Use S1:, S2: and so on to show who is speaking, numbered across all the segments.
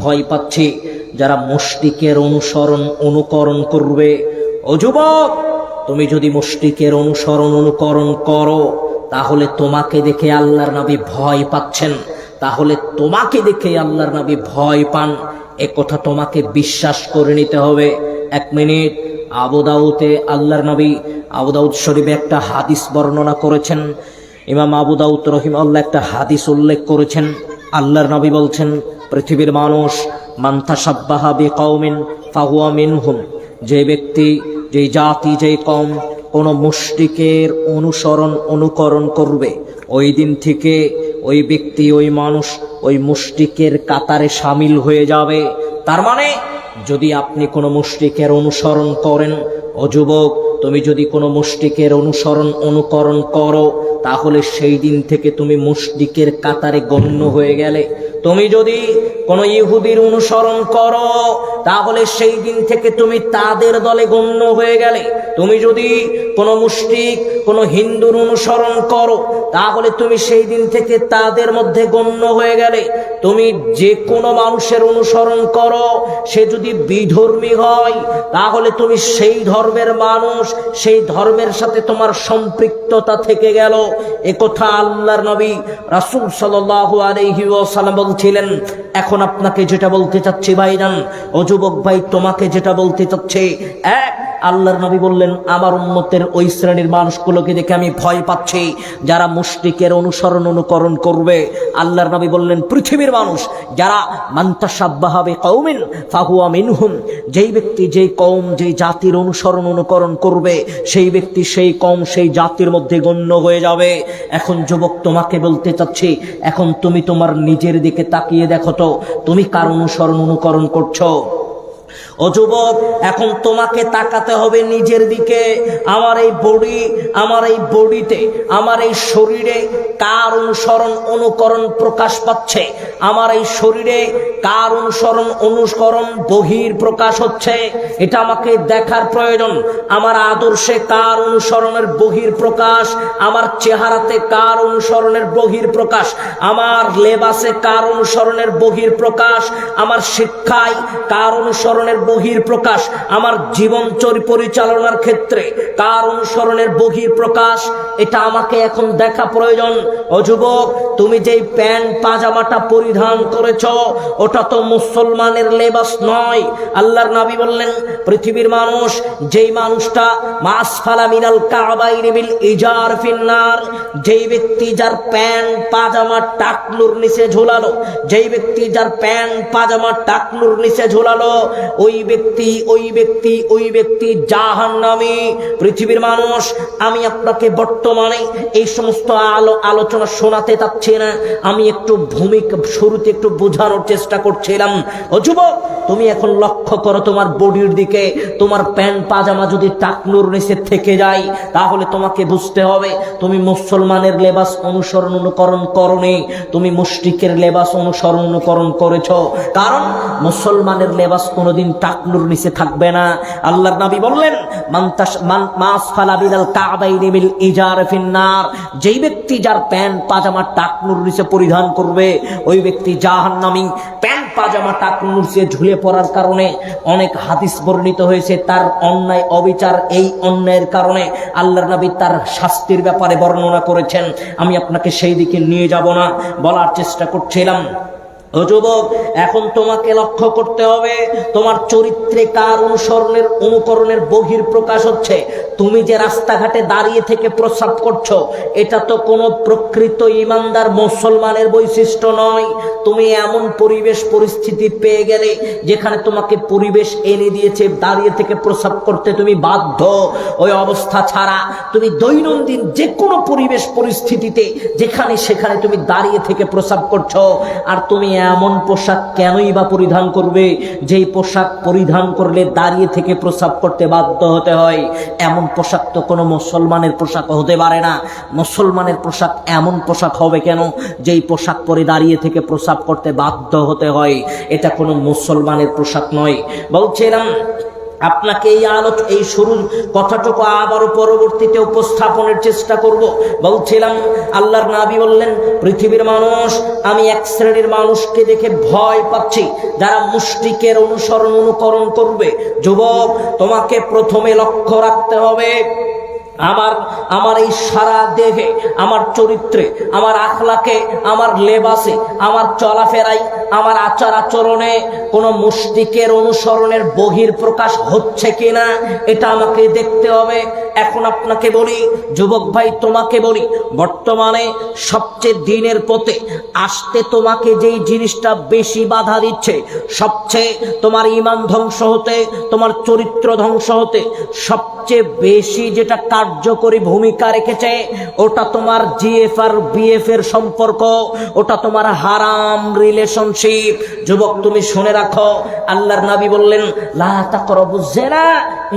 S1: ভয় পাচ্ছি যারা মুশরিকের অনুকরণ করবে। ও যুবক, তুমি যদি মুশরিকের অনুকরণ করো তাহলে তোমাকে দেখে আল্লাহর নবী ভয় পাচ্ছেন, তাহলে তোমাকে দেখে আল্লাহর নবী ভয় পান, এ কথা তোমাকে বিশ্বাস করে নিতে হবে। 1 মিনিট। আবু দাউদে আল্লাহর নবী আবু দাউদ শরীফে একটা হাদিস বর্ণনা করেছেন। ইমাম আবু দাউদ রাহিমাহুল্লাহ একটা হাদিস উল্লেখ করেছেন। আল্লাহর নবী বলছেন, পৃথিবীর মানুষ মান তাশাব্বাহা বিকওমিন ফাহুয়া মিনহুম, যে ব্যক্তি, যেই জাতি, যেই কওম কোনো মুশরিকের অনুকরণ করবে, ওই দিন থেকে ওই ব্যক্তি, ওই মানুষ ওই মুশরিকের কাতারে শামিল হয়ে যাবে। তার মানে যদি আপনি কোনো মুশরিকের অনুসরণ করেন, ও যুবক, তুমি যদি কোনো মুশরিকের অনুকরণ করো তাহলে সেই দিন থেকে তুমি মুশরিকের কাতারে গণ্য হয়ে গেলে। তুমি যদি কোনো ইহুদির অনুসরণ করো তাহলে সেই দিন থেকে তুমি তাদের দলে গণ্য হয়ে গেলে। তুমি যদি কোনো মুশরিক, কোনো হিন্দুর অনুসরণ করো তাহলে তুমি সেই দিন থেকে তাদের মধ্যে গণ্য হয়ে গেলে। তুমি যে কোনো মানুষের অনুসরণ করো, সে যদি বিধর্মী হয় তাহলে তুমি সেই ধর্মের মানুষ, সেই ধর্মের সাথে তোমার সম্পৃক্ততা থেকে গেল। একথা আল্লাহর নবী রাসূল সাল্লাল্লাহু আলাইহি ওয়াসাল্লাম বলছিলেন। এখন আপনাকে যেটা বলতে চাচ্ছি ভাইজান, ও যুবক ভাই, তোমাকে যেটা বলতে চাচ্ছে, আল্লাহর নবী বললেন, আমার উম্মতের ওই শ্রেণীর মানুষগুলোকে দেখে আমি ভয় পাচ্ছি যারা মুশরিকের অনুকরণ করবে। আল্লাহর নবী বললেন, পৃথিবীর মানুষ যারা মান তাশাব্বাহা বিকওমিন ফাহুয়া মিনহুম, যেই ব্যক্তি, যেই কওম, যেই জাতির অনুকরণ করবে, সেই ব্যক্তি, সেই কওম, সেই জাতির মধ্যে গণ্য হয়ে যাবে। এখন যুবক, তোমাকে বলতে চাচ্ছি, এখন তুমি তোমার নিজের দিকে তাকিয়ে দেখো তো, তুমি কার অনুকরণ করছো? ও যুবক, এখন তোমাকে তাকাতে হবে নিজের দিকে। আমার এই বডিতে, আমার এই শরীরে কার অনুকরণ প্রকাশ পাচ্ছে? আমার এই শরীরে কার অনুকরণ বহির প্রকাশ হচ্ছে? এটা আমাকে দেখার প্রয়োজন। আমার আদর্শে কার অনুসরণের বহির প্রকাশ? আমার চেহারাতে কার অনুসরণের বহির প্রকাশ? আমার লেবাসে কার অনুসরণের বহির প্রকাশ? আমার শিক্ষায় কার অনুসরণের বহির প্রকাশ? আমার জীবন পরিচালনার ক্ষেত্রে কার অনুসরণের বহির প্রকাশ? এটা আমাকে এখন দেখা প্রয়োজন। ও যুবক, তুমি যেই প্যান্ট পাজামাটা পরিধান করেছো ওটা তো মুসলমানের লেবাস নয়। আল্লাহর নবী বললেন, পৃথিবীর মানুষ, যেই মানুষটা মাসফালা মিনাল কাবাইনি বিল ইজার ফিন্নার, যেই ব্যক্তি যার প্যান্ট পাজামা টাকনুর নিচে ঝোলালো, যেই ব্যক্তি যার প্যান্ট পাজামা টাকনুর নিচে ঝোলালো, ওই ব্যক্তি জাহান্নামী। পৃথিবীর মানুষ, আমি আপনাকে বর্তমানে এই সমস্ত আলোচনা শোনাতে চাচ্ছি না, আমি একটু শুরুতে একটু বোঝানোর চেষ্টা করছিলাম। ও যুবক, তুমি এখন লক্ষ্য করো তোমার বডির দিকে। তোমার প্যান্ট পাজামা যদি টাকনুর নিচে থেকে যায় তাহলে তোমাকে বুঝতে হবে তুমি মুসলমানের লেবাস অনুকরণ করনি, তুমি মুশরিকের লেবাস অনুকরণ করেছো। কারণ মুসলমানের লেবাস কোনোদিন টাকনুর নিচে থাকবে না। আল্লাহর নবী বললেন, মাসফালা বিনাল কাবাইনি বিল ইজার ফিন্নার, যেই ব্যক্তি যার প্যান্ট পাজামা টাকনুর নিচে পরিধান করবে ওই ব্যক্তি জাহান্নামী। প্যান্ট পাজামা টাকনুর নিচে ঝুলে পড়ার কারণে অনেক হাদিস বর্ণিত হয়েছে, তার অন্যায় অবিচার, এই অন্যায়ের কারণে আল্লাহর নবী তার শাস্তির ব্যাপারে বর্ণনা করেছেন। আমি আপনাকে সেই দিকে নিয়ে যাব না, বলার চেষ্টা করছিলাম। ও যুবক, এখন তোমাকে লক্ষ্য করতে হবে তোমার চরিত্রে কার অনুকরণের বহির প্রকাশ হচ্ছে। তুমি যে রাস্তাঘাটে দাঁড়িয়ে থেকে প্রস্রাব করছো, এটা তো কোনো প্রকৃত ইমানদার মুসলমানের বৈশিষ্ট্য নয়। তুমি এমন পরিবেশ পরিস্থিতি পেয়ে গেলে যেখানে তোমাকে পরিবেশ এনে দিয়েছে দাঁড়িয়ে থেকে প্রস্রাব করতে, তুমি বাধ্য। ওই অবস্থা ছাড়া তুমি দৈনন্দিন যে কোনো পরিবেশ পরিস্থিতিতে যেখানে সেখানে তুমি দাঁড়িয়ে থেকে প্রস্রাব করছো। আর তুমি এমন পোশাক কেনই বা পরিধান করবে যেই পোশাক পরিধান করলে দাঁড়িয়ে থেকে প্রস্রাব করতে বাধ্য হতে হয়? এমন পোশাক তো কোনো মুসলমানের পোশাক হতে পারে না। মুসলমানের পোশাক এমন পোশাক হবে কেন যেই পোশাক পরে দাঁড়িয়ে থেকে প্রস্রাব করতে বাধ্য হতে হয়? এটা কোনো মুসলমানের পোশাক নয়। বলছিলাম, আপনাকে এই শুরুর কথাটুকু আবারও পরবর্তীতে উপস্থাপনের চেষ্টা করব। বলছিলাম আল্লাহর নবী বললেন, পৃথিবীর মানুষ, আমি এক শ্রেণীর মানুষকে দেখে ভয় পাচ্ছি, যারা মুশরিকের অনুকরণ করবে। যুবক, তোমাকে প্রথমে লক্ষ্য রাখতে হবে আমার এই সারা দেহে, আমার চরিত্রে, আমার আখলাকে, আমার লেবাসে, আমার চলাফেরায়, আমার আচার আচরণে কোনো মুশরিকের অনুসরণের বহির প্রকাশ হচ্ছে কিনা এটা আমাকে দেখতে হবে। এখন আপনাকে বলি, যুবক ভাই, তোমাকে বলি, বর্তমানে সবচেয়ে দিনের পথে আসতে তোমাকে যেই জিনিসটা বেশি বাধা দিচ্ছে, সবচেয়ে তোমার ঈমান ধ্বংস হতে, তোমার চরিত্র ধ্বংস হতে সবচেয়ে বেশি যেটা কার্যকরী ভূমিকা রেখেছে, ওটা তোমার জিএফ আর বিএফ এর সম্পর্ক, ওটা তোমার হারাম রিলেশনশিপ। যুবক, তুমি শুনে রাখো, আল্লাহর নবী বললেন, লা তাকরাবুজ জিনা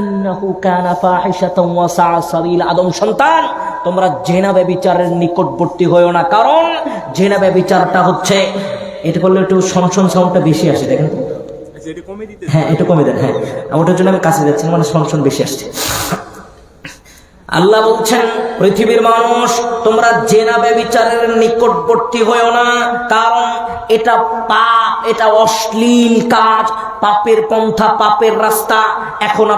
S1: ইন্নাহু কানা ফাহিশাতান ওয়া সাআ সাবিলা। আদম সন্তান, তোমরা জিনা ব্যভিচারের নিকটবর্তী হয়ো না, কারণ জিনা ব্যভিচারটা হচ্ছে, এটা করলে একটু সনসন সাউন্ডটা বেশি আসে, দেখেন তো। হ্যাঁ, একটু কমে দেন। হ্যাঁ, ওটার জন্য আমি কাছে যাচ্ছি, মানে সনসন বেশি আসছে। আল্লাহ বলছেন, পৃথিবীর মানুষ, তোমরা জিনা ব্যভিচারের নিকটবর্তী হয়ো না, কারণ এটা পাপ, এটা অশ্লীল কাজ, পাপের পন্থা, পাপের রাস্তা। এখন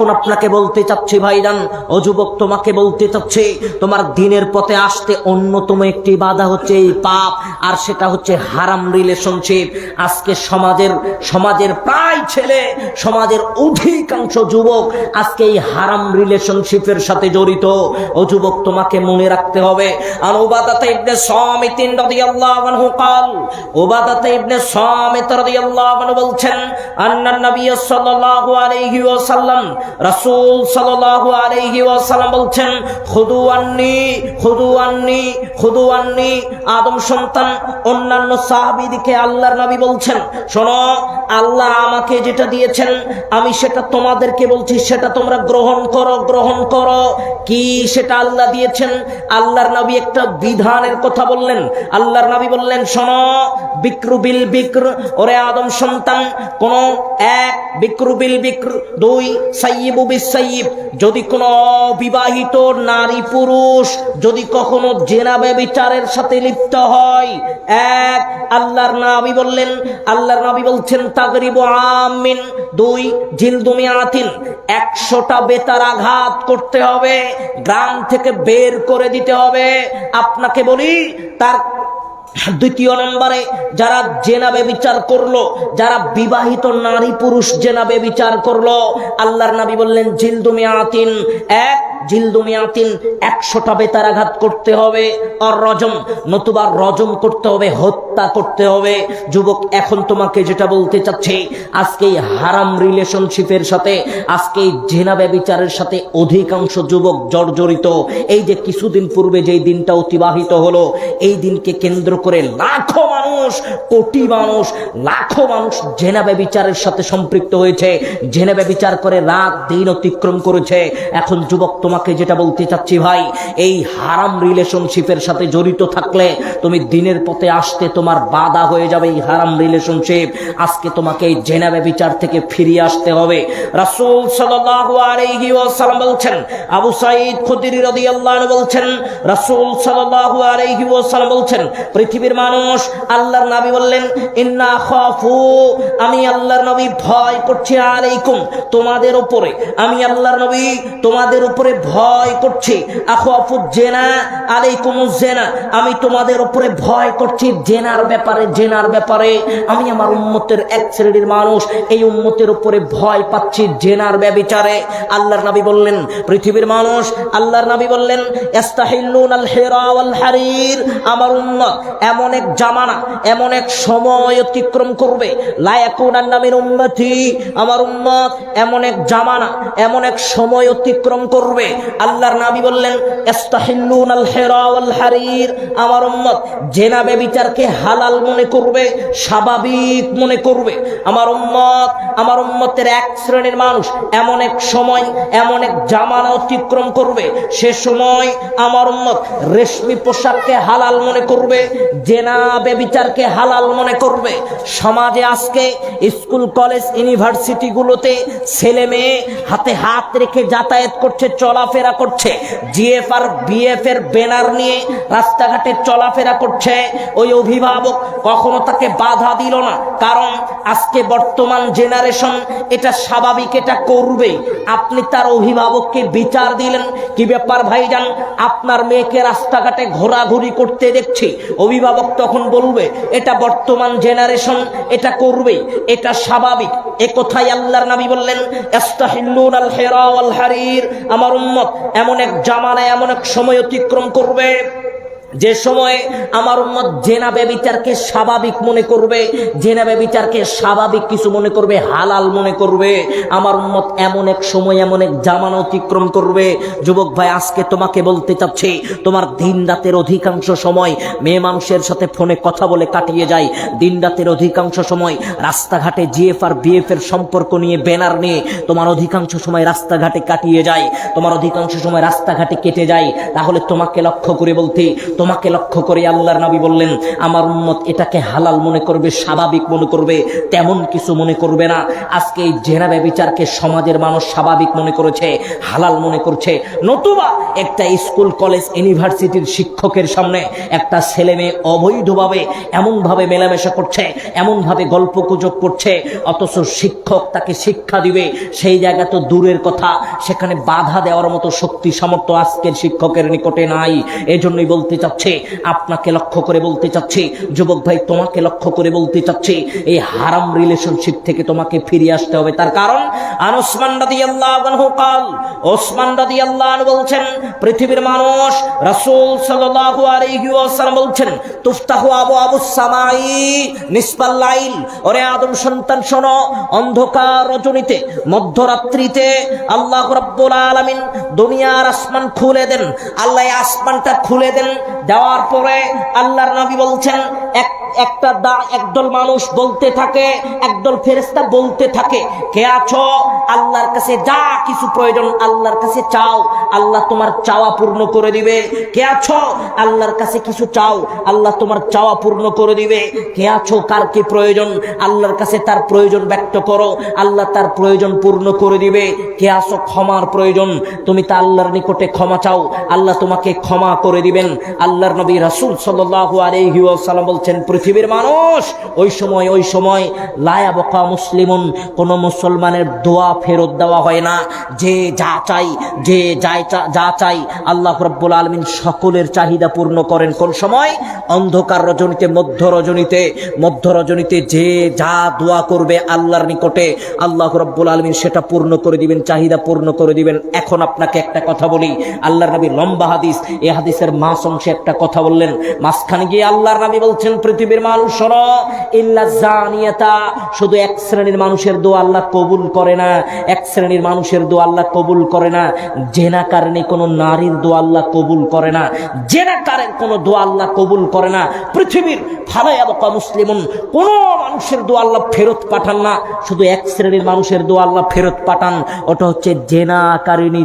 S1: আপনাকে বলতে চাচ্ছি ভাইজান, ও যুবক, তোমাকে বলতে চাচ্ছি, তোমার দিনের পথে আসতে অন্যতম একটি বাধা হচ্ছে এই পাপ, আর সেটা হচ্ছে হারাম রিলেশনশিপ। আজকে সমাজের প্রায় ছেলে, সমাজের অধিকাংশ যুবক আজকে এই হারাম রিলেশনশিপের সাথে জড়িত। ও যুবক, তোমাকে মনে রাখতে হবে। আর উবাদাতা ইবনে সামিত রাদিয়াল্লাহু আনহু قال, উবাদাতা ইবনে সামিত রাদিয়াল্লাহু আনহু বলছেন, আন্নান নবী সাল্লাল্লাহু আলাইহি ওয়াসাল্লাম, রাসূল সাল্লাল্লাহু আলাইহি ওয়াসাল্লাম বলছেন, খুদু আন্নি, খুদু আন্নি, খুদু আন্নি। আদম সন্তান অন্যান্য সাহাবীদেরকে আল্লাহর নবী বলছেন, শোনো, আল্লাহ আমাকে যেটা দিয়েছেন আমি সেটা তোমাদেরকে বলছি, সেটা তোমরা গ্রহণ করো, গ্রহণ করো। কি সেটা আল্লাহ দিয়েছেন? আল্লাহর নবী একটা বিধানের কথা বললেন। আল্লাহর নবী বললেন, শোনো, বিক্রু বিল বিক্র, ওরে আদম সন্তান, কোন এক, বিক্রু বিল বিক্র, দুই, সাইয়্যিবু বিস সাইয়্যিব, যদি কোনো বিবাহিত নারী পুরুষ যদি কখনো জিনা ব্যভিচারের সাথে লিপ্ত হয়, এক, আল্লাহর নবী বলছেন তাগরিবু আমিন, দুই, জিলদু মিআতিন, 100টা বেতার আঘাত করতে হবে, গ্রাম থেকে বের করে দিতে হবে। আপনাকে বলি, তার দ্বিতীয় নম্বরে, যারা জেনা ব্যভিচার করলো, যারা বিবাহিত নারী পুরুষ জেনা ব্যভিচার করলো, আল্লাহর নবী বললেন জিলদু মিআতিন, এক, জিলদু মিআতিন, 100টা বেতার আঘাত করতে হবে, আর রজম, নতুবা রজম করতে হবে, হত্যা করতে হবে। যুবক, এখন তোমাকে যেটা বলতে চাচ্ছি, আজকে এই হারাম রিলেশনশিপের সাথে, আজকে এই জেনা ব্যভিচারের সাথে অধিকাংশ যুবক জর্জরিত। এই যে কিছুদিন পূর্বে যেই দিনটা অতিবাহিত হলো, এই দিনকে কেন্দ্র করে লাখো মানুষ, কোটি মানুষ, লাখো মানুষ জেনা ব্যভিচারের সাথে সম্পৃক্ত হয়েছে, জেনা ব্যভিচার করে রাত দিন অতিক্রম করেছে। এখন যুবক, তোমাকে যেটা বলতে চাচ্ছি ভাই, এই হারাম রিলেশনশিপের সাথে জড়িত থাকলে তুমি দিনের পথে আসতে তোমার বাধা হয়ে যাবে এই হারাম রিলেশনশিপ। আজকে তোমাকে এই জেনা ব্যভিচার থেকে ফিরিয়ে আসতে হবে। রাসূল সাল্লাল্লাহু আলাইহি ওয়াসাল্লাম বলছেন, আবু সাঈদ খুদরি রাদিয়াল্লাহু আনহু বলছেন, রাসূল সাল্লাল্লাহু আলাইহি ওয়াসাল্লাম বলছেন, পৃথিবীর মানুষ, আল্লাহর নবী বললেন, ইন্না খাফু, আমি আল্লাহর নবী ভয় করছি, আলাইকুম, তোমাদের উপরে, আমি আল্লাহর নবী তোমাদের উপরে ভয় করছি, আখাফু জিনা আলাইকুমুজ জিনা, আমি তোমাদের উপরে ভয় করছি জেনার ব্যাপারে। আমি আমার উম্মতের এক শ্রেণীর মানুষ, এই উম্মতের উপরে ভয় পাচ্ছি জেনার ব্যভিচারে। আল্লাহর নবী বললেন, পৃথিবীর মানুষ, আল্লাহর নবী বললেন, ইস্তাহিল্লুনাল হিরা ওয়াল হারির, আমার উম্মত এমন এক জামানা, এমন এক সময় অতিক্রম করবে, লা ইয়াকুনান্না মিন উম্মতি, আমার উম্মত এমন এক জামানা, এমন এক সময় অতিক্রম করবে, আল্লাহর নবী বললেন ইস্তাহিল্লুনাল হিরা ওয়াল হারির, আমার উম্মত জেনা ব্যভিচারকে হালাল মনে করবে, স্বাভাবিক মনে করবে। আমার উম্মতের এক শ্রেণীর মানুষ এমন এক সময়, এমন এক জামানা অতিক্রম করবে, সে সময় আমার উম্মত রেশমি পোশাককে হালাল মনে করবে, জেনা ব্যভিচারকে হালাল মনে করবে। সমাজে আজকে স্কুল কলেজ ইউনিভার্সিটি গুলোতে ছেলে মেয়ে হাতে হাত রেখে যাতায়াত করছে, চলাফেরা করছে, জিএফ আর বিএফ এর ব্যানার নিয়ে রাস্তাঘাটে চলাফেরা করছে। ওই অভিভাবক কখনো তাকে বাধা দিল না, কারণ আজকে বর্তমান জেনারেশন এটা স্বাভাবিক, এটা করবে। আপনি তার অভিভাবককে বিচার দিলেন, কি ব্যাপার ভাইজান, আপনার মেয়েকে রাস্তাঘাটে ঘোরাঘুরি করতে দেখছি। অভিভাবক তখন বলবে এটা বর্তমান জেনারেশন, এটা করবে, এটা স্বাভাবিক। এ কথাই আল্লাহর নবী বললেন ইস্তাহিল্লুনাল হিরা ওয়াল হারির, আমার উম্মত এমন এক জামানায়, এমন এক সময় অতিক্রম করবে যে সময়ে আমার উম্মত জেনা ব্যভিচারকে স্বাভাবিক মনে করবে, জেনা ব্যভিচারকে স্বাভাবিক কিছু মনে করবে, হালাল মনে করবে। আমার উম্মত এমন এক সময়, এমন এক জামানা অতিক্রম করবে। যুবক ভাই, আজকে তোমাকে বলতে চাচ্ছি, তোমার দিন রাতের অধিকাংশ সময় মেয়ে মানুষের সাথে ফোনে কথা বলে কাটিয়ে যায়, দিন রাতের অধিকাংশ সময় রাস্তাঘাটে জিএফ আর বিএফ এর সম্পর্ক নিয়ে ব্যানার নিয়ে তোমার অধিকাংশ সময় রাস্তাঘাটে কাটিয়ে যায়, তোমার অধিকাংশ সময় রাস্তাঘাটে কেটে যায়। তাহলে তোমাকে লক্ষ্য করে বলতে, তোমাকে লক্ষ্য করে আল্লাহর নবী বললেন আমার উম্মত এটাকে হালাল মনে করবে, স্বাভাবিক মনে করবে, তেমন কিছু মনে করবে না। আজকে এই জেনা ব্যভিচারকে সমাজের মানুষ স্বাভাবিক মনে করেছে, হালাল মনে করছে। নতুবা একটা স্কুল কলেজ ইউনিভার্সিটির শিক্ষকের সামনে একটা ছেলে মেয়ে অবৈধভাবে এমনভাবে মেলামেশা করছে, এমনভাবে গল্পগুজব করছে, অথচ শিক্ষক তাকে শিক্ষা দিবে সেই জায়গা তো দূরের কথা, সেখানে বাধা দেওয়ার মতো শক্তি সামর্থ্য আজকের শিক্ষকের নিকটে নাই। এজন্যই বলতে চাচ্ছি, আপনাকে লক্ষ্য করে বলতে চাচ্ছি, যুবক ভাই তোমাকে লক্ষ্য করে বলতে চাচ্ছি, এই হারাম রিলেশনশিপ থেকে তোমাকে ফিরে আসতে হবে। তার কারণ ওসমান রাদিয়াল্লাহু আনহু ওসমান রাদিয়াল্লাহু আনহু বলছেন, পৃথিবীর মানুষ, রাসূল সাল্লাল্লাহু আলাইহি ওয়াসাল্লাম বলছেন তুফতাহু আবওয়াবুস সামাই নিসফাল লাইল, ওরে আদম সন্তান শোনো, অন্ধকার রজনীতে, মধ্যরাত্রিতে আল্লাহ রাব্বুল আলামিন দুনিয়ার আসমান খুলে দেন। আল্লাহ আসমানটা খুলে দেন, দেওয়ার পরে আল্লাহর নবী বলছেন একদল মানুষ বলতে থাকে, একদল ফেরেশতা বলতে থাকে, কে আছো? আল্লাহর কাছে যা কিছু প্রয়োজন আল্লাহর কাছে চাও, আল্লাহ তোমার চাওয়া পূর্ণ করে দিবে। কে আছো? আল্লাহর কাছে কিছু চাও, আল্লাহ তোমার চাওয়া পূর্ণ করে দিবে। কে আছো? কার কি প্রয়োজন? আল্লাহর কাছে তার প্রয়োজন ব্যক্ত করো, আল্লাহ তার প্রয়োজন পূর্ণ করে দিবে। কে আছো? ক্ষমার প্রয়োজন, তুমি তা আল্লাহর নিকটে ক্ষমা চাও, আল্লাহ তোমাকে ক্ষমা করে দিবেন। আল্লাহর নবী রাসূল সাল্লাল্লাহু আলাইহি ওয়াসাল্লাম বলছেন, পৃথিবীর মানুষ ওই সময় লা ইয়াবকা মুসলিমুন, কোন মুসলমানের দোয়া ফেরত দেওয়া হয় না। যে যা চাই, যে যা চাই আল্লাহ রাব্বুল আলামিন সকলের চাহিদা পূর্ণ করেন। কোন সময়? অন্ধকার রজনীতে, মধ্য রজনীতে যে যা দোয়া করবে আল্লাহর নিকটে আল্লাহ রাব্বুল আলামিন সেটা পূর্ণ করে দিবেন, চাহিদা পূর্ণ করে দিবেন। এখন আপনাকে একটা কথা বলি, আল্লাহর নবী লম্বা হাদিস, এই হাদিসের মাস অংশে একটা কথা বললেন, মাঝখানে গিয়ে আল্লাহর নবী বলছেন, পৃথিবীর মানুষ শোনো, ইল্লা জানিয়াতা, শুধু এক শ্রেণীর মানুষের দোয়া আল্লাহ কবুল করে না, এক শ্রেণীর মানুষের দোয়া আল্লাহ কবুল করে না। জেনাকারণে কোনো নারীর দোয়া আল্লাহ কবুল করে না, জেনাকারের কোনো দোয়া আল্লাহ কবুল করে না। পৃথিবীর ফালা ইয়াবকা মুসলিমুন, কোন মানুষের দোয়া আল্লাহ ফেরত পাঠান না, শুধু এক শ্রেণীর মানুষের দোয়া আল্লাহ ফেরত পাঠান, ওটা হচ্ছে জেনাকারিনী,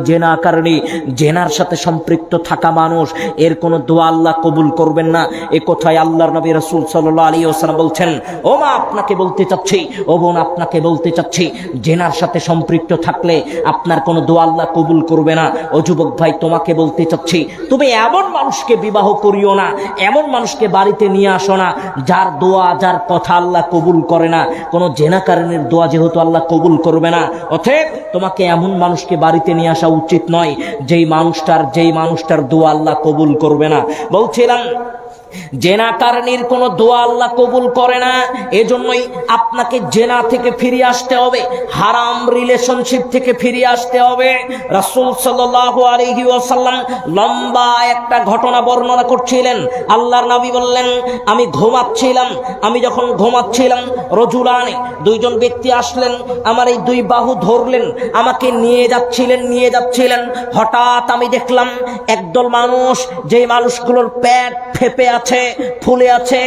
S1: জেনার সাথে সম্পৃক্ত থাকা মানুষ, এর কোনো দোয়া আল্লাহ কবুল করবেন না। এ কথাই আল্লাহর নবী রাসূল সাল্লাল্লাহু আলাইহি ওয়াসাল্লাম বলছেন, ও মা আপনাকে বলতে চাচ্ছি, ও বোন আপনাকে বলতে চাচ্ছি, জেনার সাথে সম্পৃক্ত থাকলে আপনার কোনো দোয়া আল্লাহ কবুল করবে না। ও যুবক ভাই তোমাকে বলতে চাচ্ছি, তুমি এমন মানুষকে বিবাহ করিও না, এমন মানুষকে বাড়িতে নিয়ে আসো না যার দোয়া, যার কথা আল্লাহ কবুল করে না। কোনো জেনাকারীর দোয়া যেহেতু আল্লাহ কবুল করবে না, অতএব তোমাকে এমন মানুষকে বাড়িতে নিয়ে আসা উচিত নয় যেই মানুষটার দোয়া আল্লাহ কবুল করবে না। বলছিলাম জেনাকারীর কোনো দোয়া আল্লাহ কবুল করে না। এজন্যই আপনাকে জেনা থেকে ফিরে আসতে হবে, হারাম রিলেশনশিপ থেকে ফিরে আসতে হবে। রাসূল সাল্লাল্লাহু আলাইহি ওয়াসাল্লাম লম্বা একটা ঘটনা বর্ণনা করছিলেন। আল্লাহর নবী বললেন, আমি যখন ঘুমাচ্ছিলাম রজুলানে, দুইজন ব্যক্তি আসলেন, আমার এই দুই বাহু ধরলেন, আমাকে নিয়ে যাচ্ছিলেন। হঠাৎ আমি দেখলাম একদল মানুষ, যে মানুষগুলোর পেট ফেপে আছে, ফুলে আছে,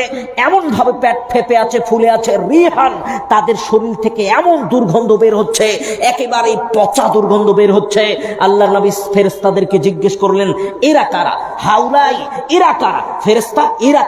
S1: এমন ভাবে পেট ফেপে আছে, ফুলে আছে, রিহান, তাদের শরীর থেকে এমন দুর্গন্ধ বের হচ্ছে, একেবারে পচা দুর্গন্ধ বের হচ্ছে। আল্লাহর নবী ফেরেশতাদেরকে জিজ্ঞেস করলেন, এরা কারা? হাউলাই, এরা কারা? ফেরেশতা, এরা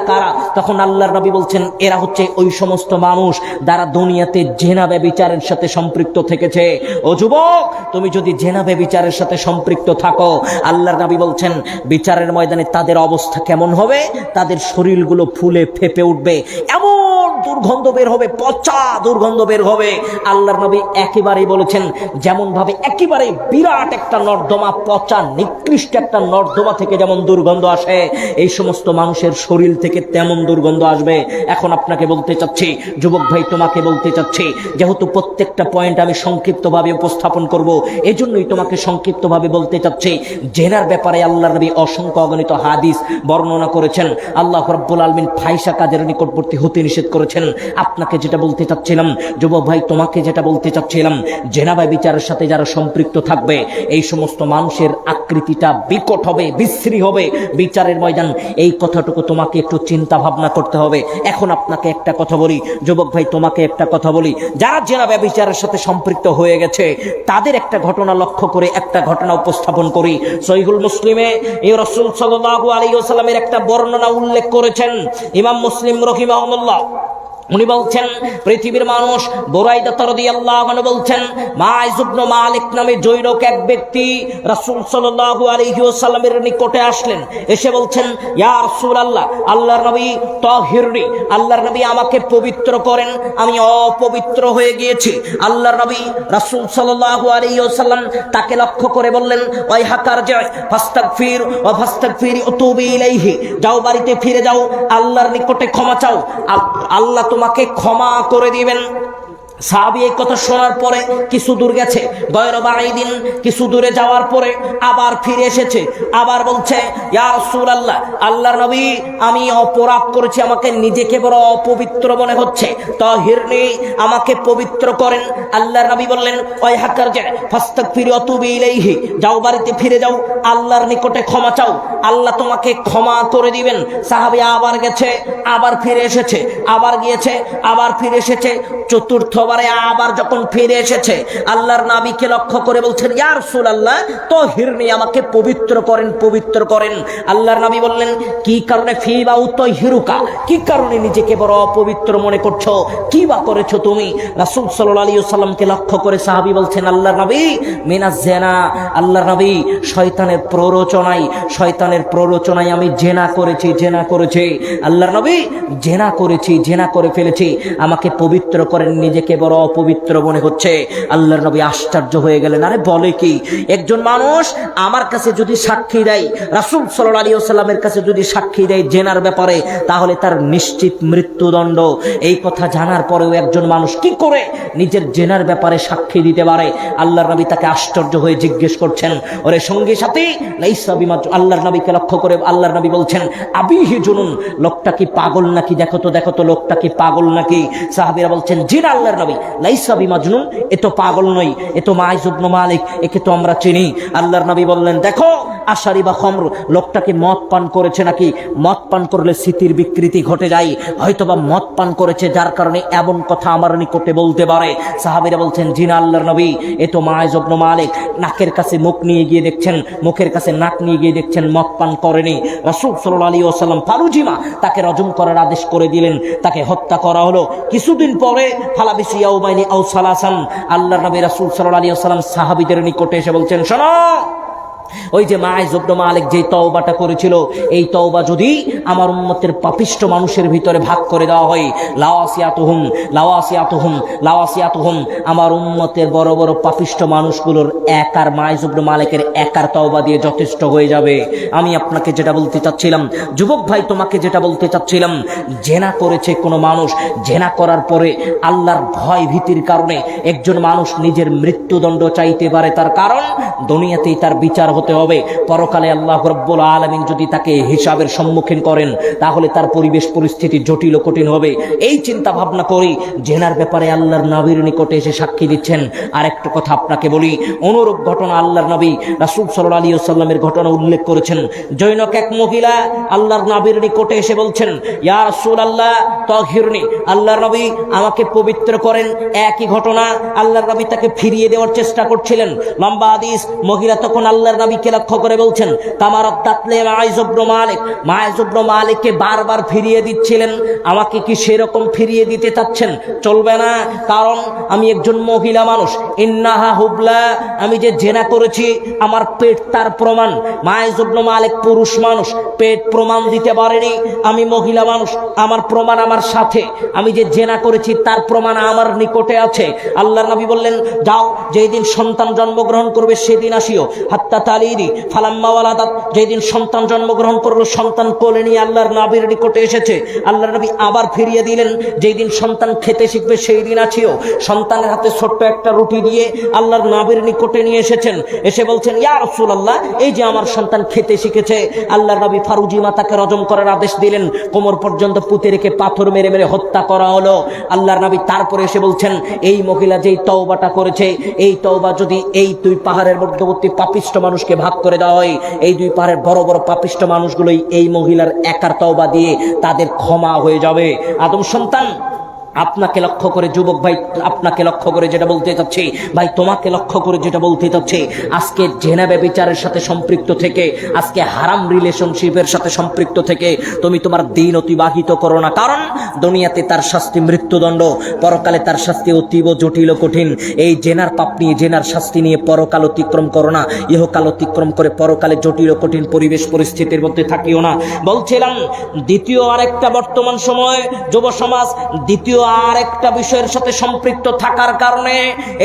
S1: কারা? তখন আল্লাহর নবী বলছেন, এরা হচ্ছে ওই সমস্ত মানুষ যারা দুনিয়াতে জেনা ব্যভিচারের সাথে সম্পৃক্ত থেকেছে। ও যুবক, তুমি যদি জেনা ব্যভিচারের সাথে সম্পৃক্ত থাকো, আল্লাহর নবী বলছেন বিচারের ময়দানে তাদের অবস্থা কেমন হবে? তাদের শরীরগুলো ফুলে ফেপে উঠবে, এমন দুর্গন্ধ বের হবে, পচা দুর্গন্ধ বের হবে। আল্লাহর নবী একেবারেই বলেছেন, যেমন ভাবে একেবারে বিরাট একটা নর্দমা, পচা নিকৃষ্ট একটা নর্দমা থেকে যেমন দুর্গন্ধ আসে, এই সমস্ত মানুষের শরীর থেকে তেমন দুর্গন্ধ আসবে। এখন আপনাকে বলতে চাচ্ছি, যুবক ভাই, তোমাকে বলতে চাচ্ছি, যেহেতু প্রত্যেকটা পয়েন্ট আমি সংক্ষিপ্তভাবে উপস্থাপন করব, এজন্যই তোমাকে সংক্ষিপ্তভাবে বলতে চাচ্ছি। জেনার ব্যাপারে আল্লাহর নবী অসংখ্য অগণিত হাদিস বর্ণনা করেছেন। আল্লাহ রাব্বুল আলামিন ফাহিশা কাজের নিকটবর্তী হতে নিষেধ করেছেন। আপনাকে যেটা বলতে চাচ্ছিলাম, যুবক ভাই, তোমাকে যেটা বলতে চাচ্ছিলাম, জেনা ব্যভিচারের সাথে যারা সম্পৃক্ত থাকবে, এই সমস্ত মানুষের আকৃতিটা বিকট হবে, বিশ্রী হবে বিচারের ময়দান। এই কথাটুকু তোমাকে একটু চিন্তা ভাবনা করতে হবে। এখন আপনাকে একটা কথা বলি, যুবক ভাই, তোমাকে একটা কথা বলি, যারা জেনা ব্যভিচারের সাথে সম্পৃক্ত হয়ে গেছে, তাদের একটা ঘটনা লক্ষ্য করে একটা ঘটনা উপস্থাপন করি। সহিহুল মুসলিমে এই রাসূল সাল্লাল্লাহু আলাইহি ওয়াসাল্লামের একটা বর্ণনা উল্লেখ করেছেন ইমাম মুসলিম রাহিমাহুল্লাহ। উনি বলছেন, পৃথিবীর মানুষ বুরাইদা রাদিয়াল্লাহু আনহু বলছেন, মাইজ ইবনে মালিক নামে জৈনক এক ব্যক্তি রাসূল সাল্লাল্লাহু আলাইহি ওয়াসাল্লামের নিকটে আসলেন। এসে বলছেন, ইয়া রাসূলুল্লাহ, আল্লাহর নবী তাহিরনি, আল্লাহর নবী আমাকে পবিত্র করেন, আমি অপবিত্র হয়ে গিয়েছি। আল্লাহর নবী রাসূল সাল্লাল্লাহু আলাইহি ওয়াসাল্লাম তাকে লক্ষ্য করে বললেন, ওয়াই হাকার যায় ফাস্তাগফির ওয়া ফাস্তাগফিরি ওতুবি ইলাইহি, যাও বাড়িতে ফিরে যাও, আল্লাহর নিকটে ক্ষমা চাও, আল্লাহ তোমাকে ক্ষমা করে দিবেন। সাহাবী এই কথা শোনার পরে কিছু দূর গেছে, গয়রবাঈদিন, কিছু দূরে যাওয়ার পরে আবার ফিরে এসেছে, আবার বলছে, ইয়া রাসূলুল্লাহ, আল্লাহর নবী, আমি অপরাধ করেছি, আমাকে নিজেকে বড় অপবিত্র মনে হচ্ছে, তাহিরনি, আমাকে পবিত্র করেন। আল্লাহর নবী বললেন, ওই হাক্কার যে ফাস্তাগফিরি ওয়া তুবি ইলাইহি, যাও বাড়িতে ফিরে যাও, আল্লাহর নিকটে ক্ষমা চাও, আল্লাহ তোমাকে ক্ষমা করে দিবেন। সাহাবী আবার গেছে, আবার ফিরে এসেছে, আবার গিয়েছে, আবার ফিরে এসেছে, চতুর্থ আবার যখন ফিরে এসেছে, আল্লাহর নবীকে লক্ষ্য করে বলছেন, ইয়া রাসূলুল্লাহ, তাহিরনি, আমাকে পবিত্র করেন। আল্লাহর নবী বললেন, কি কারণে? ফি বা উতাহিরুকা, কি কারণে নিজেকে বড় অপবিত্র মনে করছো? কি বা করেছো তুমি? রাসূল সাল্লাল্লাহু আলাইহি ওয়াসাল্লামকে লক্ষ্য করে সাহাবী বলছেন, আল্লাহর নবী, মিনাজ জিনা, আল্লাহর নবী, শয়তানের প্ররোচনায় আমি জেনা করেছি। আল্লাহর নবী, জেনা করে ফেলেছি, আমাকে পবিত্র করেন, নিজেকে বড় অপবিত্র মনে হচ্ছে। আল্লাহর নবী আশ্চর্য হয়ে গেলেন, আরে বলে কি? একজন মানুষ আমার কাছে যদি সাক্ষী দেয়, রাসূল সাল্লাল্লাহু আলাইহি ওয়াসাল্লামের কাছে যদি সাক্ষী দেয় জেনার ব্যাপারে, তাহলে তার নিশ্চিত মৃত্যুদণ্ড। এই কথা জানার পরেও একজন মানুষ কি করে নিজের জেনার ব্যাপারে সাক্ষী দিতে পারে? আল্লাহর নবী তাকে আশ্চর্য হয়ে জিজ্ঞেস করছেন, ওরে সঙ্গী সাথী, লাইসা বিমাজ, আল্লাহর নবীকে লক্ষ্য করে আল্লাহর নবী বলছেন, আবিহি জুনুন, লোকটা কি পাগল নাকি? দেখো তো লোকটা কি পাগল নাকি? সাহাবীরা বলছেন, জি না আল্লাহর নবী, লাইসা বিমাজনুন, এ তো পাগল নয়, এ তো মাইজ ইবনে মালিক, একে তো আমরা চিনি। আল্লাহর নবী বললেন, দেখো, আশারি বা খমর, লোকটাকে মদ পান করেছে নাকি? মদ পান করলে স্মৃতির বিকৃতি ঘটে যায়, হয়তোবা মদ পান করেছে, যার কারণে এমন কথা আমার নিকটে বলতে পারে। সাহাবীরা বলছেন, জি না আল্লাহর নবী, এ তো মাইজ ইবনে মালিক, নাকের কাছে মুখ নিয়ে গিয়ে দেখছেন, মুখের কাছে নাক নিয়ে গিয়ে দেখছেন মদ পান করেনি। রাসূল সাল্লাল্লাহু আলাইহি ওয়াসাল্লাম ফারুজিমা, তাকে রজম করার আদেশ করে দিলেন, তাকে হত্যা করা হলো। কিছুদিন পরে ফালাবিসি ইয়াউমাইনি আও সালাসান, আল্লাহর নবী রাসূল সাল্লাল্লাহু আলাইহি ওয়াসাল্লাম সাহাবীদের নিকটে এসে বলছেন, শোনো, ওই যে মাইজ ইবনে মালিক যে তওবাটা করেছিল, এই তওবা যদি আমার উম্মতের পাপিষ্ঠ মানুষের ভিতরে ভাগ করে দেওয়া হয়, লাওয়াসিয়াতুহুম লাওয়াসিয়াতুহুম লাওয়াসিয়াতুহুম, আমার উম্মতের বড় বড় পাপিষ্ঠ মানুষগুলোর একার মাইজ ইবনে মালিকের একার তওবা দিয়ে যথেষ্ট হয়ে যাবে। আমি আপনাকে যেটা বলতে চাচ্ছিলাম, যুবক ভাই তোমাকে যেটা বলতে চাচ্ছিলাম, জেনা করেছে কোনো মানুষ, জেনা করার পরে আল্লাহর ভয় ভীতির কারণে একজন মানুষ নিজের মৃত্যুদণ্ড চাইতে পারে। তার কারণ দুনিয়াতেই তার বিচার হতে হবে, পরকালে আল্লাহ রাব্বুল আলামিন যদি তাকে হিসাবের সম্মুখীন করেন তাহলে তার পরিবেশ পরিস্থিতি জটিল ও কঠিন হবে। এই চিন্তা ভাবনা করি জেনার ব্যাপারে আল্লাহর নবীর নিকটে এসে সাক্ষী দিচ্ছেন। আর একটা কথা আপনাকে বলি, অনুরূপ ঘটনা আল্লাহর নবী রাসূল সাল্লাল্লাহু আলাইহি ওয়াসাল্লামের ঘটনা উল্লেখ করেছেন। জৈনক এক মহিলা আল্লাহর নবীর নিকটে এসে বলছেন, ইয়া রাসূলুল্লাহ তাহিরনি, আল্লাহর নবী আমাকে পবিত্র করেন। একই ঘটনা আল্লাহর নবী তাকে ফিরিয়ে দেওয়ার চেষ্টা করছিলেন। লম্বা হাদিস, মহিলা তখন আল্লাহর নবীকে লক্ষ্য করে বলছেন, তামারাত তাতলে মাইজ ইবনে মালিক, মাইজ ইবনে মালিককে বারবার ফিরিয়ে দিচ্ছিলেন, আমাকে কি সেরকম ফিরিয়ে দিতে চাচ্ছেন? চলবে না, কারণ আমি একজন মহিলা মানুষ। ইন্নাহা হুবলা, আমি যে জেনা করেছি আমার পেট তার প্রমাণ। মাইজ ইবনে মালিক পুরুষ মানুষ, পেট প্রমাণ দিতে পারেনি। আমি মহিলা মানুষ, আমার প্রমাণ আমার সাথে। আমি যে জেনা করেছি তার প্রমাণ আমার নিকটে আছে। আল্লাহর নবী বললেন, যাও, যেই দিন সন্তান জন্মগ্রহণ করবে সেদিন আসিও। হাত্তা তালিদি ফালাম্মা ওয়ালাদাত, যেদিন সন্তান জন্মগ্রহণ করলো, সন্তান কোলে নিয়ে আল্লাহর নবীর নিকটে এসেছে। আল্লাহর নবী আবার ফিরিয়ে দিলেন, যেই দিন সন্তান খেতে শিখবে সেই দিন আসিও। সন্তানের হাতে ছোট্ট একটা রুটি দিয়ে আল্লাহর নবীর নিকটে নিয়ে এসেছেন। এসে বলছেন, ইয়া রাসূলুল্লাহ, এই যে আমার সন্তান খেতে শিখেছে। আল্লাহর নবী ফারুজি মাতাকে রজম করার আদেশ দিলেন, কোমর পর্যন্ত পুঁতে রেখে পাথর মেরে মেরে হত্যা করা হলো। আল্লাহর নবী তারপরে এসে বলছেন, এই মহিলা যেই তওবাটা করেছে, এই তওবা যদি এই দুই পাহাড়ের মধ্যবর্তী পাপিষ্ঠ মানুষকে ভাগ করে দেওয়া হয়, এই দুই পাহাড়ের বড় বড় পাপিষ্ঠ মানুষগুলোই এই মহিলার একার তওবা দিয়ে তাদের ক্ষমা হয়ে যাবে। আদম সন্তান, আপনাকে লক্ষ্য করে যুবক ভাই, আপনাকে লক্ষ্য করে যেটা বলতে চাচ্ছি ভাই, তোমাকে লক্ষ্য করে যেটা বলতে চাচ্ছি, আজকে জেনা ব্যভিচারের সাথে সম্পৃক্ত থেকে, আজকে হারাম রিলেশনশিপের সাথে সম্পৃক্ত থেকে তুমি তোমার দিন অতিবাহিত করো না। কারণ দুনিয়াতে তার শাস্তি মৃত্যুদণ্ড, পরকালে তার শাস্তি অতীব জটিল ও কঠিন। এই জেনার পাপ নিয়ে, জেনার শাস্তি নিয়ে পরকাল অতিক্রম করো না, ইহকাল অতিক্রম করে পরকালে জটিল ও কঠিন পরিবেশ পরিস্থিতির মধ্যে থাকিও না। বলছিলাম দ্বিতীয় আরেকটা বর্তমান সময় যুব সমাজ দ্বিতীয় আর একটা বিষয়ের সাথে সম্পৃক্ত থাকার কারণে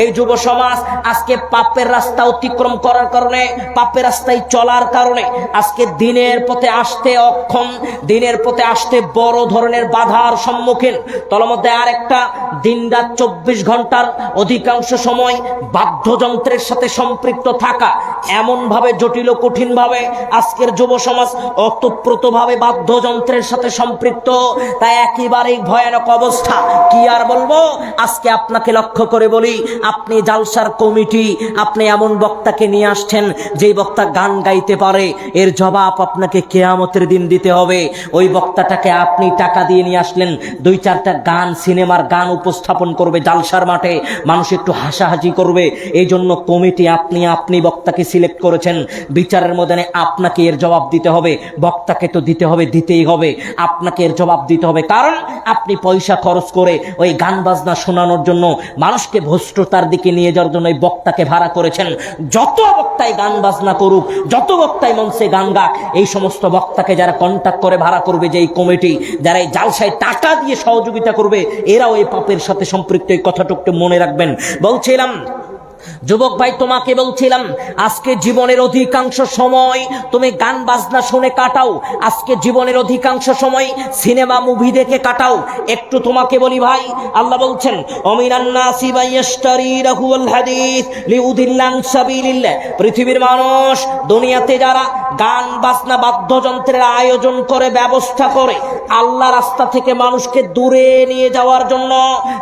S1: এই যুব সমাজ আজকে পাপের রাস্তা অতিক্রম করার কারণে, পাপের রাস্তায় চলার কারণে আজকে দিনের পথে আসতে অক্ষম, দিনের পথে আসতে বড় ধরনের বাধার সম্মুখীন। তলমধ্যে আর একটা, দিন রাত 24 ঘন্টার অধিকাংশ সময় বাদ্যযন্ত্রের সাথে সম্পৃক্ত থাকা, এমন ভাবে জটিল ও কঠিন ভাবে আজকের যুব সমাজ অতপ্রতভাবে বাদ্যযন্ত্রের সাথে সম্পৃক্ত, তা একেবারেই ভয়ানক অবস্থা। কি আর বলবো, আজকে আপনাকে লক্ষ্য করে বলি, আপনি জালসার কমিটি, আপনি এমন বক্তাকে নিয়ে আসছেন যেই বক্তা গান গাইতে পারে, এর জবাব আপনাকে কিয়ামতের দিন দিতে হবে। ওই বক্তাটাকে আপনি টাকা দিয়ে নিয়ে আসলেন, 2-4টা গান, সিনেমার গান উপস্থাপন করবে জালসার মাঠে, মানুষ একটু হাসাহাসি করবে, এই জন্য কমিটি আপনি বক্তাকে সিলেক্ট করেছেন। বিচারের ময়দানে আপনাকে এর জবাব দিতে হবে, বক্তাকে তো দিতে হবে, দিতেই হবে, আপনাকে এর জবাব দিতে হবে। কারণ আপনি পয়সা খরচ করে ওই গান বাজনা শোনানোর জন্য, মানুষকে ভ্রষ্টতার দিকে নিয়ে যাওয়ার জন্য এই বক্তাকে ভাড়া করেছেন। যত বক্তাই গান বাজনা করুক, যত বক্তাই মঞ্চে গান গাক, এই সমস্ত বক্তাকে যারা কন্ট্যাক্ট করে ভাড়া করবে, যে এই কমিটি, যারা এই জালসায় টাকা দিয়ে সহযোগিতা করবে, এরাও এই পাপের সাথে সম্পৃক্ত। এই কথাটুকু মনে রাখবেন। বলছিলাম যুবক ভাই, তোমাকে বলছিলাম, আজকে জীবনের অধিকাংশ সময় তুমি গান বাজনা শুনে কাটাও, আজকে জীবনের অধিকাংশ সময় সিনেমা মুভি দেখে কাটাও। একটু তোমাকে বলি ভাই, আল্লাহ বলছেন, অমিনান নাসি মাইয়াশতারি রাহুল হাদিস লিউদিল্লান সাবিলিল্লাহ, পৃথিবীর মানুষ দুনিয়াতে যারা গান বাজনা বাদ্যযন্ত্রের আয়োজন করে, ব্যবস্থা করে আল্লাহ রাস্তা থেকে মানুষকে দূরে নিয়ে যাওয়ার জন্য,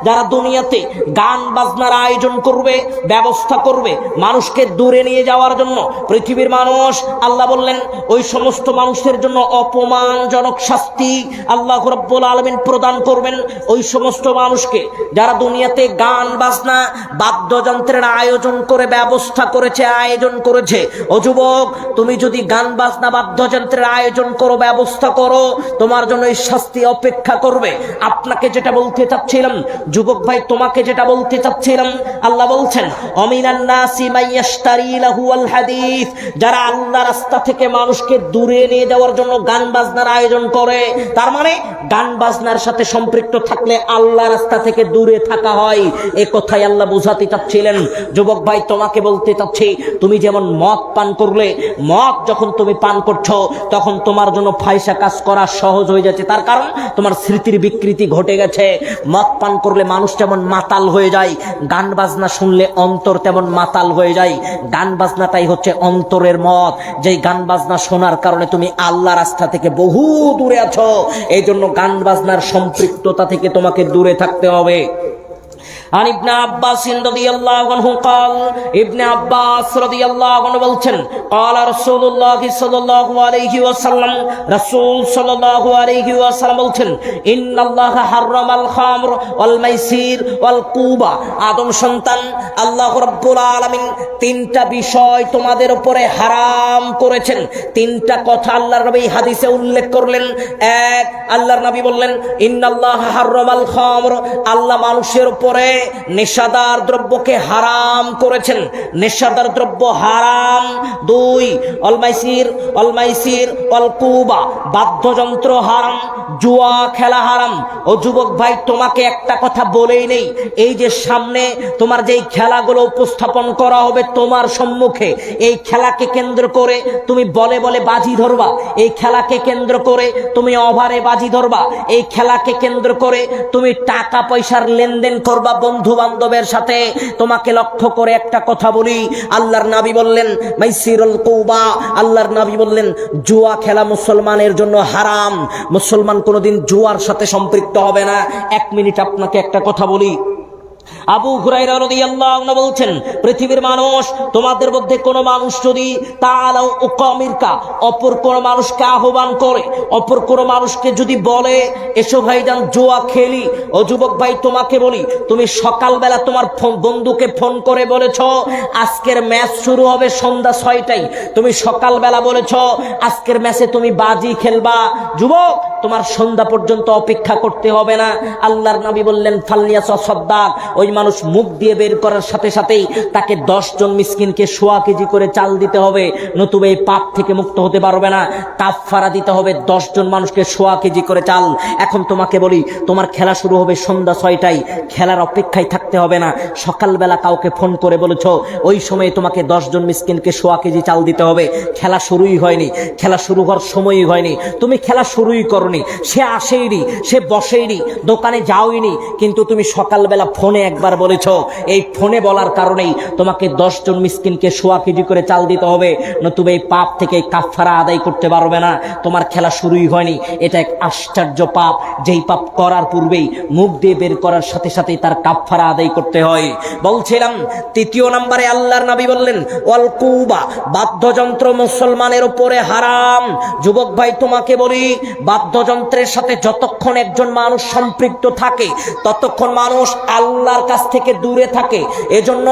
S1: যারা দুনিয়াতে গান বাজনার আয়োজন করবে, ব্যবস্থা করবে মানুষকে দূরে নিয়ে যাওয়ার জন্য, পৃথিবীর মানুষ, আল্লাহ বললেন ওই সমস্ত মানুষের জন্য অপমানজনক শাস্তি আল্লাহ রাব্বুল আলামিন প্রদান করবেন। ওই সমস্ত মানুষকে যারা দুনিয়াতে গান বাজনা বাদ্যযন্ত্রের আয়োজন করে, ব্যবস্থা করেছে, আয়োজন করেছে। ও যুবক, তুমি যদি গান গান বাজনা বাদ্যযন্ত্রের আয়োজন করো, ব্যবস্থা করো, তোমার জন্য এই শাস্তি অপেক্ষা করবে। আপনাকে যেটা বলতে চাচ্ছিলাম যুবক ভাই, তোমাকে যেটা বলতে চাচ্ছিলাম, আল্লাহ বলছেন অমিনান নাসি মাইয়াশতারি লাহুল হাদিস, যারা আল্লাহ রাস্তা থেকে মানুষকে দূরে নিয়ে যাওয়ার জন্য গান বাজনার আয়োজন করে। তার মানে গান বাজনার সাথে সম্পৃক্ত থাকলে আল্লাহ রাস্তা থেকে দূরে থাকা হয়, এ কথাই আল্লাহ বুঝাতে চাচ্ছিলেন। যুবক ভাই, তোমাকে বলতে চাচ্ছি, তুমি যেমন মদ পান করলে, মদ যখন তুমি পান করছো তখন তোমার জন্য ফায়সা কাজ করা সহজ হয়ে যাচ্ছে, তার কারণ তোমার স্মৃতির বিকৃতি ঘটে গেছে। মদ পান করলে মানুষ যেমন মাতাল হয়ে যায়, গান বাজনা শুনলে অন্তর তেমন মাতাল হয়ে যায়। গান বাজনাটাই হচ্ছে অন্তরের মদ, যেই গান বাজনা শোনার কারণে তুমি আল্লাহ রাস্তা থেকে বহু দূরে আছো। এই জন্য গান বাজনার সম্পৃক্ততা থেকে তোমাকে দূরে থাকতে হবে। عن ابن عباس رضي الله عنه قال ابن عباس رضي الله عنه বলছেন قال رسول الله صلى الله عليه وسلم রাসূল সাল্লাল্লাহু আলাইহি ওয়াসাল্লাম বলছেন ان الله حرم الخمر والميسير والقوبا, আদম সন্তান, আল্লাহ রাব্বুল আলামিন তিনটা বিষয় তোমাদের উপরে হারাম করেছেন। তিনটা কথা আল্লাহর নবী হাদিসে উল্লেখ করলেন। এক, আল্লাহর নবী বললেন ইন্নাল্লাহা হাররামাল খামর, আল্লাহ মানুষের উপরে নেশাদার দ্রব্যকে হারাম করেছেন, নেশাদার দ্রব্য হারাম। দুই, অল মাইসির অল কুবা, বাদ্যযন্ত্র হারাম, জুয়া খেলা হারাম। ও যুবক ভাই, তোমাকে একটা কথা বলেই নেই, এই যে সামনে তোমার যেই খেলাগুলো উপস্থাপন করা হবে তোমার সম্মুখে, এই খেলাকে কেন্দ্র করে তুমি বলে বলে বাজি ধরবা, এই খেলাকে কেন্দ্র করে তুমি ওভারে বাজি ধরবা, এই খেলাকে কেন্দ্র করে তুমি টাকা পয়সার লেনদেন করবা বন্ধু বান্ধবের সাথে। তোমাকে লক্ষ্য করে একটা কথা বলি, আল্লাহর নবী বললেন মাইসিরুল কুবা, আল্লাহর নবী বললেন জুয়া খেলা মুসলমানের জন্য হারাম। মুসলমান কোনোদিন জুয়ার সাথে সম্পৃক্ত হবে না। এক মিনিট আপনাকে একটা কথা বলি। আবু হুরায়রা রাদিয়াল্লাহু আনহু বলছেন, পৃথিবীর মানুষ, তোমাদের মধ্যে কোন মানুষ যদি তাআলাউ উকামিরকা, অপর কোন মানুষকে আহ্বান করে, অপর কোন মানুষকে যদি বলে এসো ভাইজান জুয়া খেলি, ও যুবক ভাই তোমাকে বলি, তুমি সকালবেলা তোমার বন্ধুকে ফোন করে বলেছো আজকের ম্যাচ শুরু হবে সন্ধ্যা 6টায়, তুমি সকালবেলা বলেছো আজকের ম্যাচে তুমি বাজি খেলবা, যুবক তোমার সন্ধ্যা পর্যন্ত অপেক্ষা করতে হবে না। আল্লাহর নবী বললেন ফালিয়াসাদ্দাক, ওই মানুষ মুখ দিয়ে বের করার সাথে সাথেই তাকে 10 জন মিসকিনকে 1.25 কেজি করে চাল দিতে হবে, নতুবা এই পাপ থেকে মুক্ত হতে পারবে না। কাফফারা দিতে হবে 10 জন মানুষকে 1.25 কেজি করে চাল। এখন তোমাকে বলি, তোমার খেলা শুরু হবে সন্ধ্যা 6টায়, খেলার অপেক্ষায় থাকতে হবে না। সকালবেলা কাউকে ফোন করে বলেছো, ওই সময়ে তোমাকে 10 জন মিসকিনকে 1.25 কেজি চাল দিতে হবে। খেলা শুরুই হয়নি, খেলা শুরু হওয়ার সময়ই হয়নি, তুমি খেলা শুরুই করনি, সে আসেইনি, সে বসেইনি, দোকানে যাওইনি, কিন্তু তুমি সকালবেলা ফোনে একবার বলেছো। এই ফোনে বলার কারণেই তোমাকে 10 জন মিসকিনকে 1.25 কেজি করে চাল দিতে হবে, নতুবা এই পাপ থেকে কাফফারা আদায় করতে পারবে না। তোমার খেলা শুরুই হয়নি। এটা এক আশ্চর্য পাপ, যেই পাপ করার পূর্বেই মুখ দিয়ে বের করার সাথে সাথে তার কাফফারা আদায় করতে হয়। বলছিলাম তৃতীয় নম্বরে আল্লাহর নবী বললেন ওয়াল কুবা, বাদ্যযন্ত্র মুসলমানের উপরে হারাম। যুবক ভাই তোমাকে বলি, বাদ্যযন্ত্রের সাথে যতক্ষণ একজন মানুষ সম্পৃক্ত থাকে ততক্ষণ মানুষ আল্লাহর কাছ থেকে দূরে থাকে। এজন্য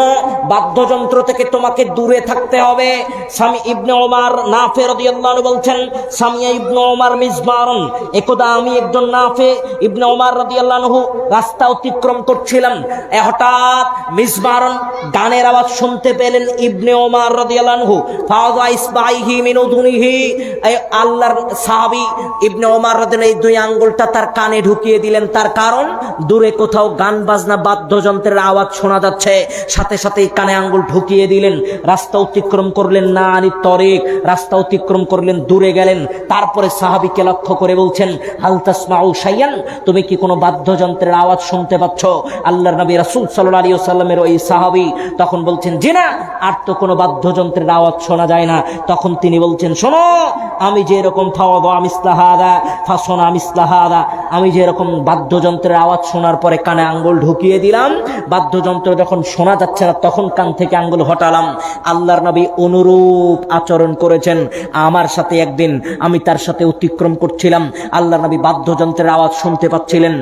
S1: বাদ্যযন্ত্র থেকে তোমাকে দূরে থাকতে হবে। সামি ইবনে ওমর নাফে রাদিয়াল্লাহু আনহু বলছেন সামিয়া ইবনে ওমর মিজমারন, একদা আমি একজন নাফে ইবনে ওমর রাদিয়াল্লাহু আনহু রাস্তা অতিক্রম করছিলাম, হঠাৎ মিজমারন গানের আওয়াজ শুনতে পেলেন ইবনে ওমর রাদিয়াল্লাহু আনহু। ফাওয়া ইসবাইহি মিন উযুনিহি, আল্লাহর সাহাবী ইবনে ওমর রাদিয়াল্লাহু এই দুই আঙ্গুলটা তার কানে ঢুকিয়ে দিলেন। তার কারণ দূরে কোথাও গান বাজনা বাদ্যযন্ত্রের আওয়াজ শোনা যাচ্ছে, সাথে সাথে কানে আঙ্গুল ঢুকিয়ে দিলেন। রাস্তা অতিক্রম করলেন না আনি তরিক, রাস্তা অতিক্রম করলেন, দূরে গেলেন। তারপরে সাহাবীকে লক্ষ্য করে বলছেন হাল তাসমাউ শাইয়ান, তুমি কি কোনো বাদ্যযন্ত্রের আওয়াজ শুনতে পাচ্ছ? আল্লাহর নবী রাসূল সাল্লাল্লাহু আলাইহি ওয়াসাল্লামের ওই সাহাবী তখন বলছেন জি না, আর তো কোনো বাদ্যযন্ত্রের আওয়াজ শোনা যায় না। তখন তিনি বলছেন শোনো, আমি যে এরকম ফাওয়াদা মিসলাহাদা ফাসনা মিসলাহাদা, আমি যে এরকম বাদ্যযন্ত্রের আওয়াজ শোনার পরে কানে আঙ্গুল ঢুকিয়ে দিলাম, বাদ্যযন্ত্র যখন শোনা যাচ্ছে না তখন কান থেকে আঙ্গুল হটালাম। আল্লাহর নবী অনুরূপ আচরণ করেছেন আমার সাথে। একদিন আমি তার সাথে অতিক্রম করছিলাম, আল্লাহর নবী বাদ্যযন্ত্রের আওয়াজ শুনতে পাচ্ছিলেন।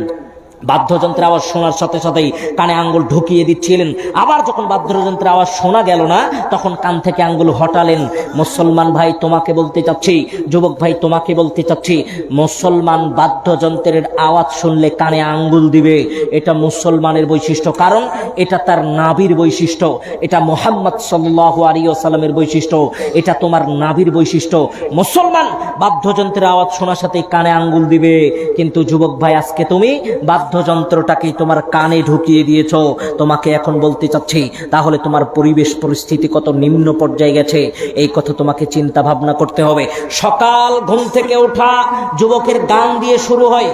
S1: বাদ্যযন্ত্রের আওয়াজ শোনার সাথে সাথেই কানে আঙ্গুল ঢুকিয়ে দিচ্ছিলেন। আবার যখন বাদ্যযন্ত্রের আওয়াজ শোনা গেল না, তখন কান থেকে আঙ্গুল হটালেন। মুসলমান ভাই তোমাকে বলতে চাচ্ছি, যুবক ভাই তোমাকে বলতে চাচ্ছি, মুসলমান বাদ্যযন্ত্রের আওয়াজ শুনলে কানে আঙ্গুল দিবে, এটা মুসলমানের বৈশিষ্ট্য। কারণ এটা তার নাভির বৈশিষ্ট্য, এটা মুহাম্মদ সাল্লাল্লাহু আলাইহি ওয়াসাল্লামের বৈশিষ্ট্য, এটা তোমার নাভির বৈশিষ্ট্য। মুসলমান বাদ্যযন্ত্রের আওয়াজ শোনার সাথে কানে আঙ্গুল দিবে। কিন্তু যুবক ভাই, আজকে তুমি বাদ্যযন্ত্রটাকে তোমার কানে ঢুকিয়ে দিয়েছো। তোমাকে এখন বলতে চাচ্ছি, তাহলে তোমার পরিবেশ পরিস্থিতি কত নিম্ন পর্যায়ে গেছে, এই কথা তোমাকে চিন্তা ভাবনা করতে হবে। সকাল ঘুম থেকে ওঠা যুবকের গান দিয়ে শুরু হয়,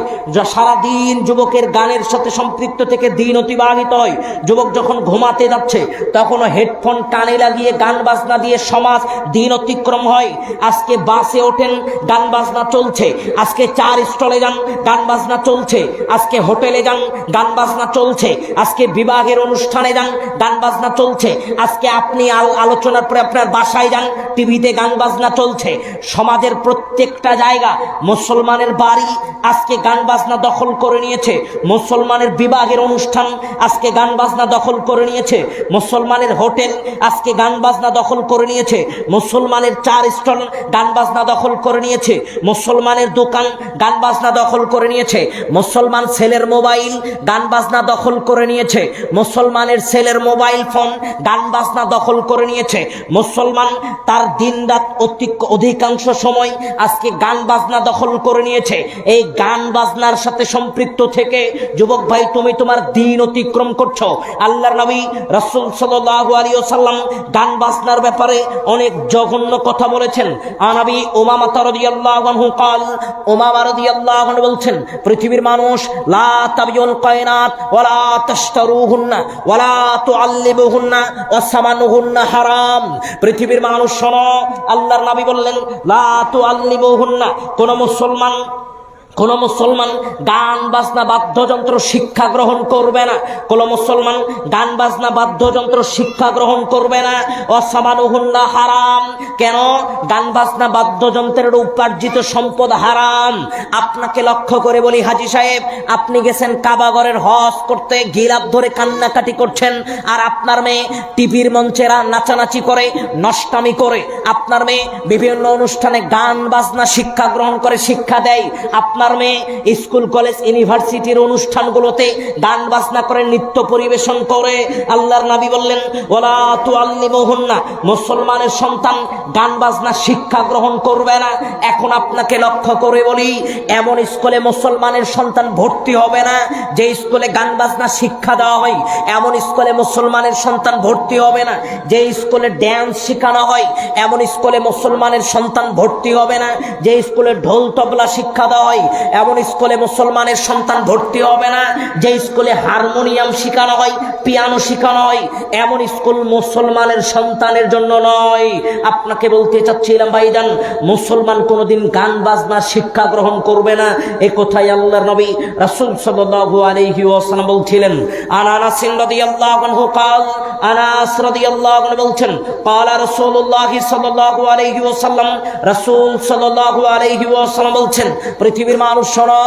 S1: সারাদিন যুবকের গানের সাথে সম্পৃক্ত থেকে দিন অতিবাহিত হয়। যুবক যখন ঘুমাতে যাচ্ছে তখনও হেডফোন কানে লাগিয়ে গান বাজনা দিয়ে সমাজ দিন অতিক্রম হয়। আজকে বাসে ওঠেন, গান বাজনা চলছে। আজকে চার স্টলে যান, গান বাজনা চলছে। আজকে হোটেলে যান, গান বাজনা চলছে। আজকে বিবাহের অনুষ্ঠানে যান, গান বাজনা চলছে। আজকে আপনি আলোচনার পরে আপনার বাসায় যান, টিভিতে গান বাজনা চলছে। সমাজের প্রত্যেকটা জায়গা, মুসলমানের বাড়ি আজকে গান বাজনা দখল করে নিয়েছে। মুসলমানের বিবাহের অনুষ্ঠান আজকে গান বাজনা দখল করে নিয়েছে। মুসলমানের হোটেল আজকে গান বাজনা দখল করে নিয়েছে। মুসলমানের চার স্টল গান বাজনা দখল করে নিয়েছে। মুসলমানের দোকান গান বাজনা দখল করে নিয়েছে। মুসলমান ছেলের মোবাইল গান বাজনা দখল করে নিয়েছে। মুসলমানের ছেলের মোবাইল ফোন গান বাজনা দখল করে নিয়েছে। মুসলমান তার দিন রাত অধিকাংশ সময় আজকে গান বাজনা দখল করে নিয়েছে। এই গান বাজনার সাথে সম্পৃক্ত থেকে যুবক ভাই তুমি তোমার দিন অতিক্রম করছো। আল্লাহর নবী রাসূল সাল্লাল্লাহু আলাইহি ওয়াসাল্লাম গান বাজনার ব্যাপারে অনেক জঘন্য কথা বলেছেন। আনাবি উমামা রাদিয়াল্লাহু আনহু قال উমামা রাদিয়াল্লাহু আনহু বলছেন, পৃথিবীর মানুষ লা তাবিউল কায়নাত ওয়ালা তাশতারুহুন্না ওয়ালা তুআল্লিবুহুন্না ওয়াসামানুহুন্না হারাম। পৃথিবীর মানুষ শোনো, আল্লাহর নবী বললেন লা তুআল্লিবুহুন্না, কোন মুসলমান গান বাজনা বাদ্যযন্ত্র শিক্ষা গ্রহণ করবে না। কোন মুসলমান গান বাজনা বাদ্যযন্ত্র শিক্ষা গ্রহণ করবে না। অসামানুহুন্না হারাম। কেন? গান বাজনা বাদ্যযন্ত্রের উপার্জিত সম্পদ হারাম। আপনাকে লক্ষ্য করে বলি হাজী সাহেব, আপনি গেছেন কাবাগরের হজ করতে, গিলাপ ধরে কান্নাকাটি করছেন, আর আপনার মেয়ে টিভির মঞ্চেরা নাচানাচি করে, নষ্টামি করে, আপনার মেয়ে বিভিন্ন অনুষ্ঠানে গান বাজনা শিক্ষা গ্রহণ করে, শিক্ষা দেয়। আপনার মেয়ে স্কুল কলেজ ইউনিভার্সিটির অনুষ্ঠানগুলোতে গান বাজনা করে, নৃত্য পরিবেশন করে। আল্লাহর নবী বললেন ওয়ালা তুআল্লিমুহুন্না, মুসলমানের সন্তান গান বাজনা শিক্ষা গ্রহণ করবে না। এখন আপনাকে লক্ষ্য করে বলি, এমন স্কুলে মুসলমানের সন্তান ভর্তি হবে না যে স্কুলে গান বাজনা শিক্ষা দেওয়া হয়। এমন স্কুলে মুসলমানের সন্তান ভর্তি হবে না যে স্কুলে ড্যান্স শেখানো হয়। এমন স্কুলে মুসলমানের সন্তান ভর্তি হবে না যে স্কুলে ঢোল তবলা শিক্ষা দেওয়া হয়। এমন স্কুলে মুসলমানের সন্তান ভর্তি হবে না যে স্কুলে হারমোনিয়াম শেখানো হয়, পিয়ানো শেখানো হয়। এমন স্কুল মুসলমানের সন্তানের জন্য নয়। আপনাকে বলতে চাচ্ছিলাম ভাইজান, মুসলমান কোনোদিন গান বাজনা শিক্ষা গ্রহণ করবে না। এই কথাই আল্লাহর নবী রাসূল সাল্লাল্লাহু আলাইহি ওয়াসাল্লাম বলছিলেন। আনাস রাদিয়াল্লাহু আনহু قال, আনাস রাদিয়াল্লাহু আনহু বলছেন, قال রাসূলুল্লাহ সাল্লাল্লাহু আলাইহি ওয়াসাল্লাম, রাসূল সাল্লাল্লাহু আলাইহি ওয়াসাল্লাম বলছেন, পৃথিবীর মানুষ শোনো,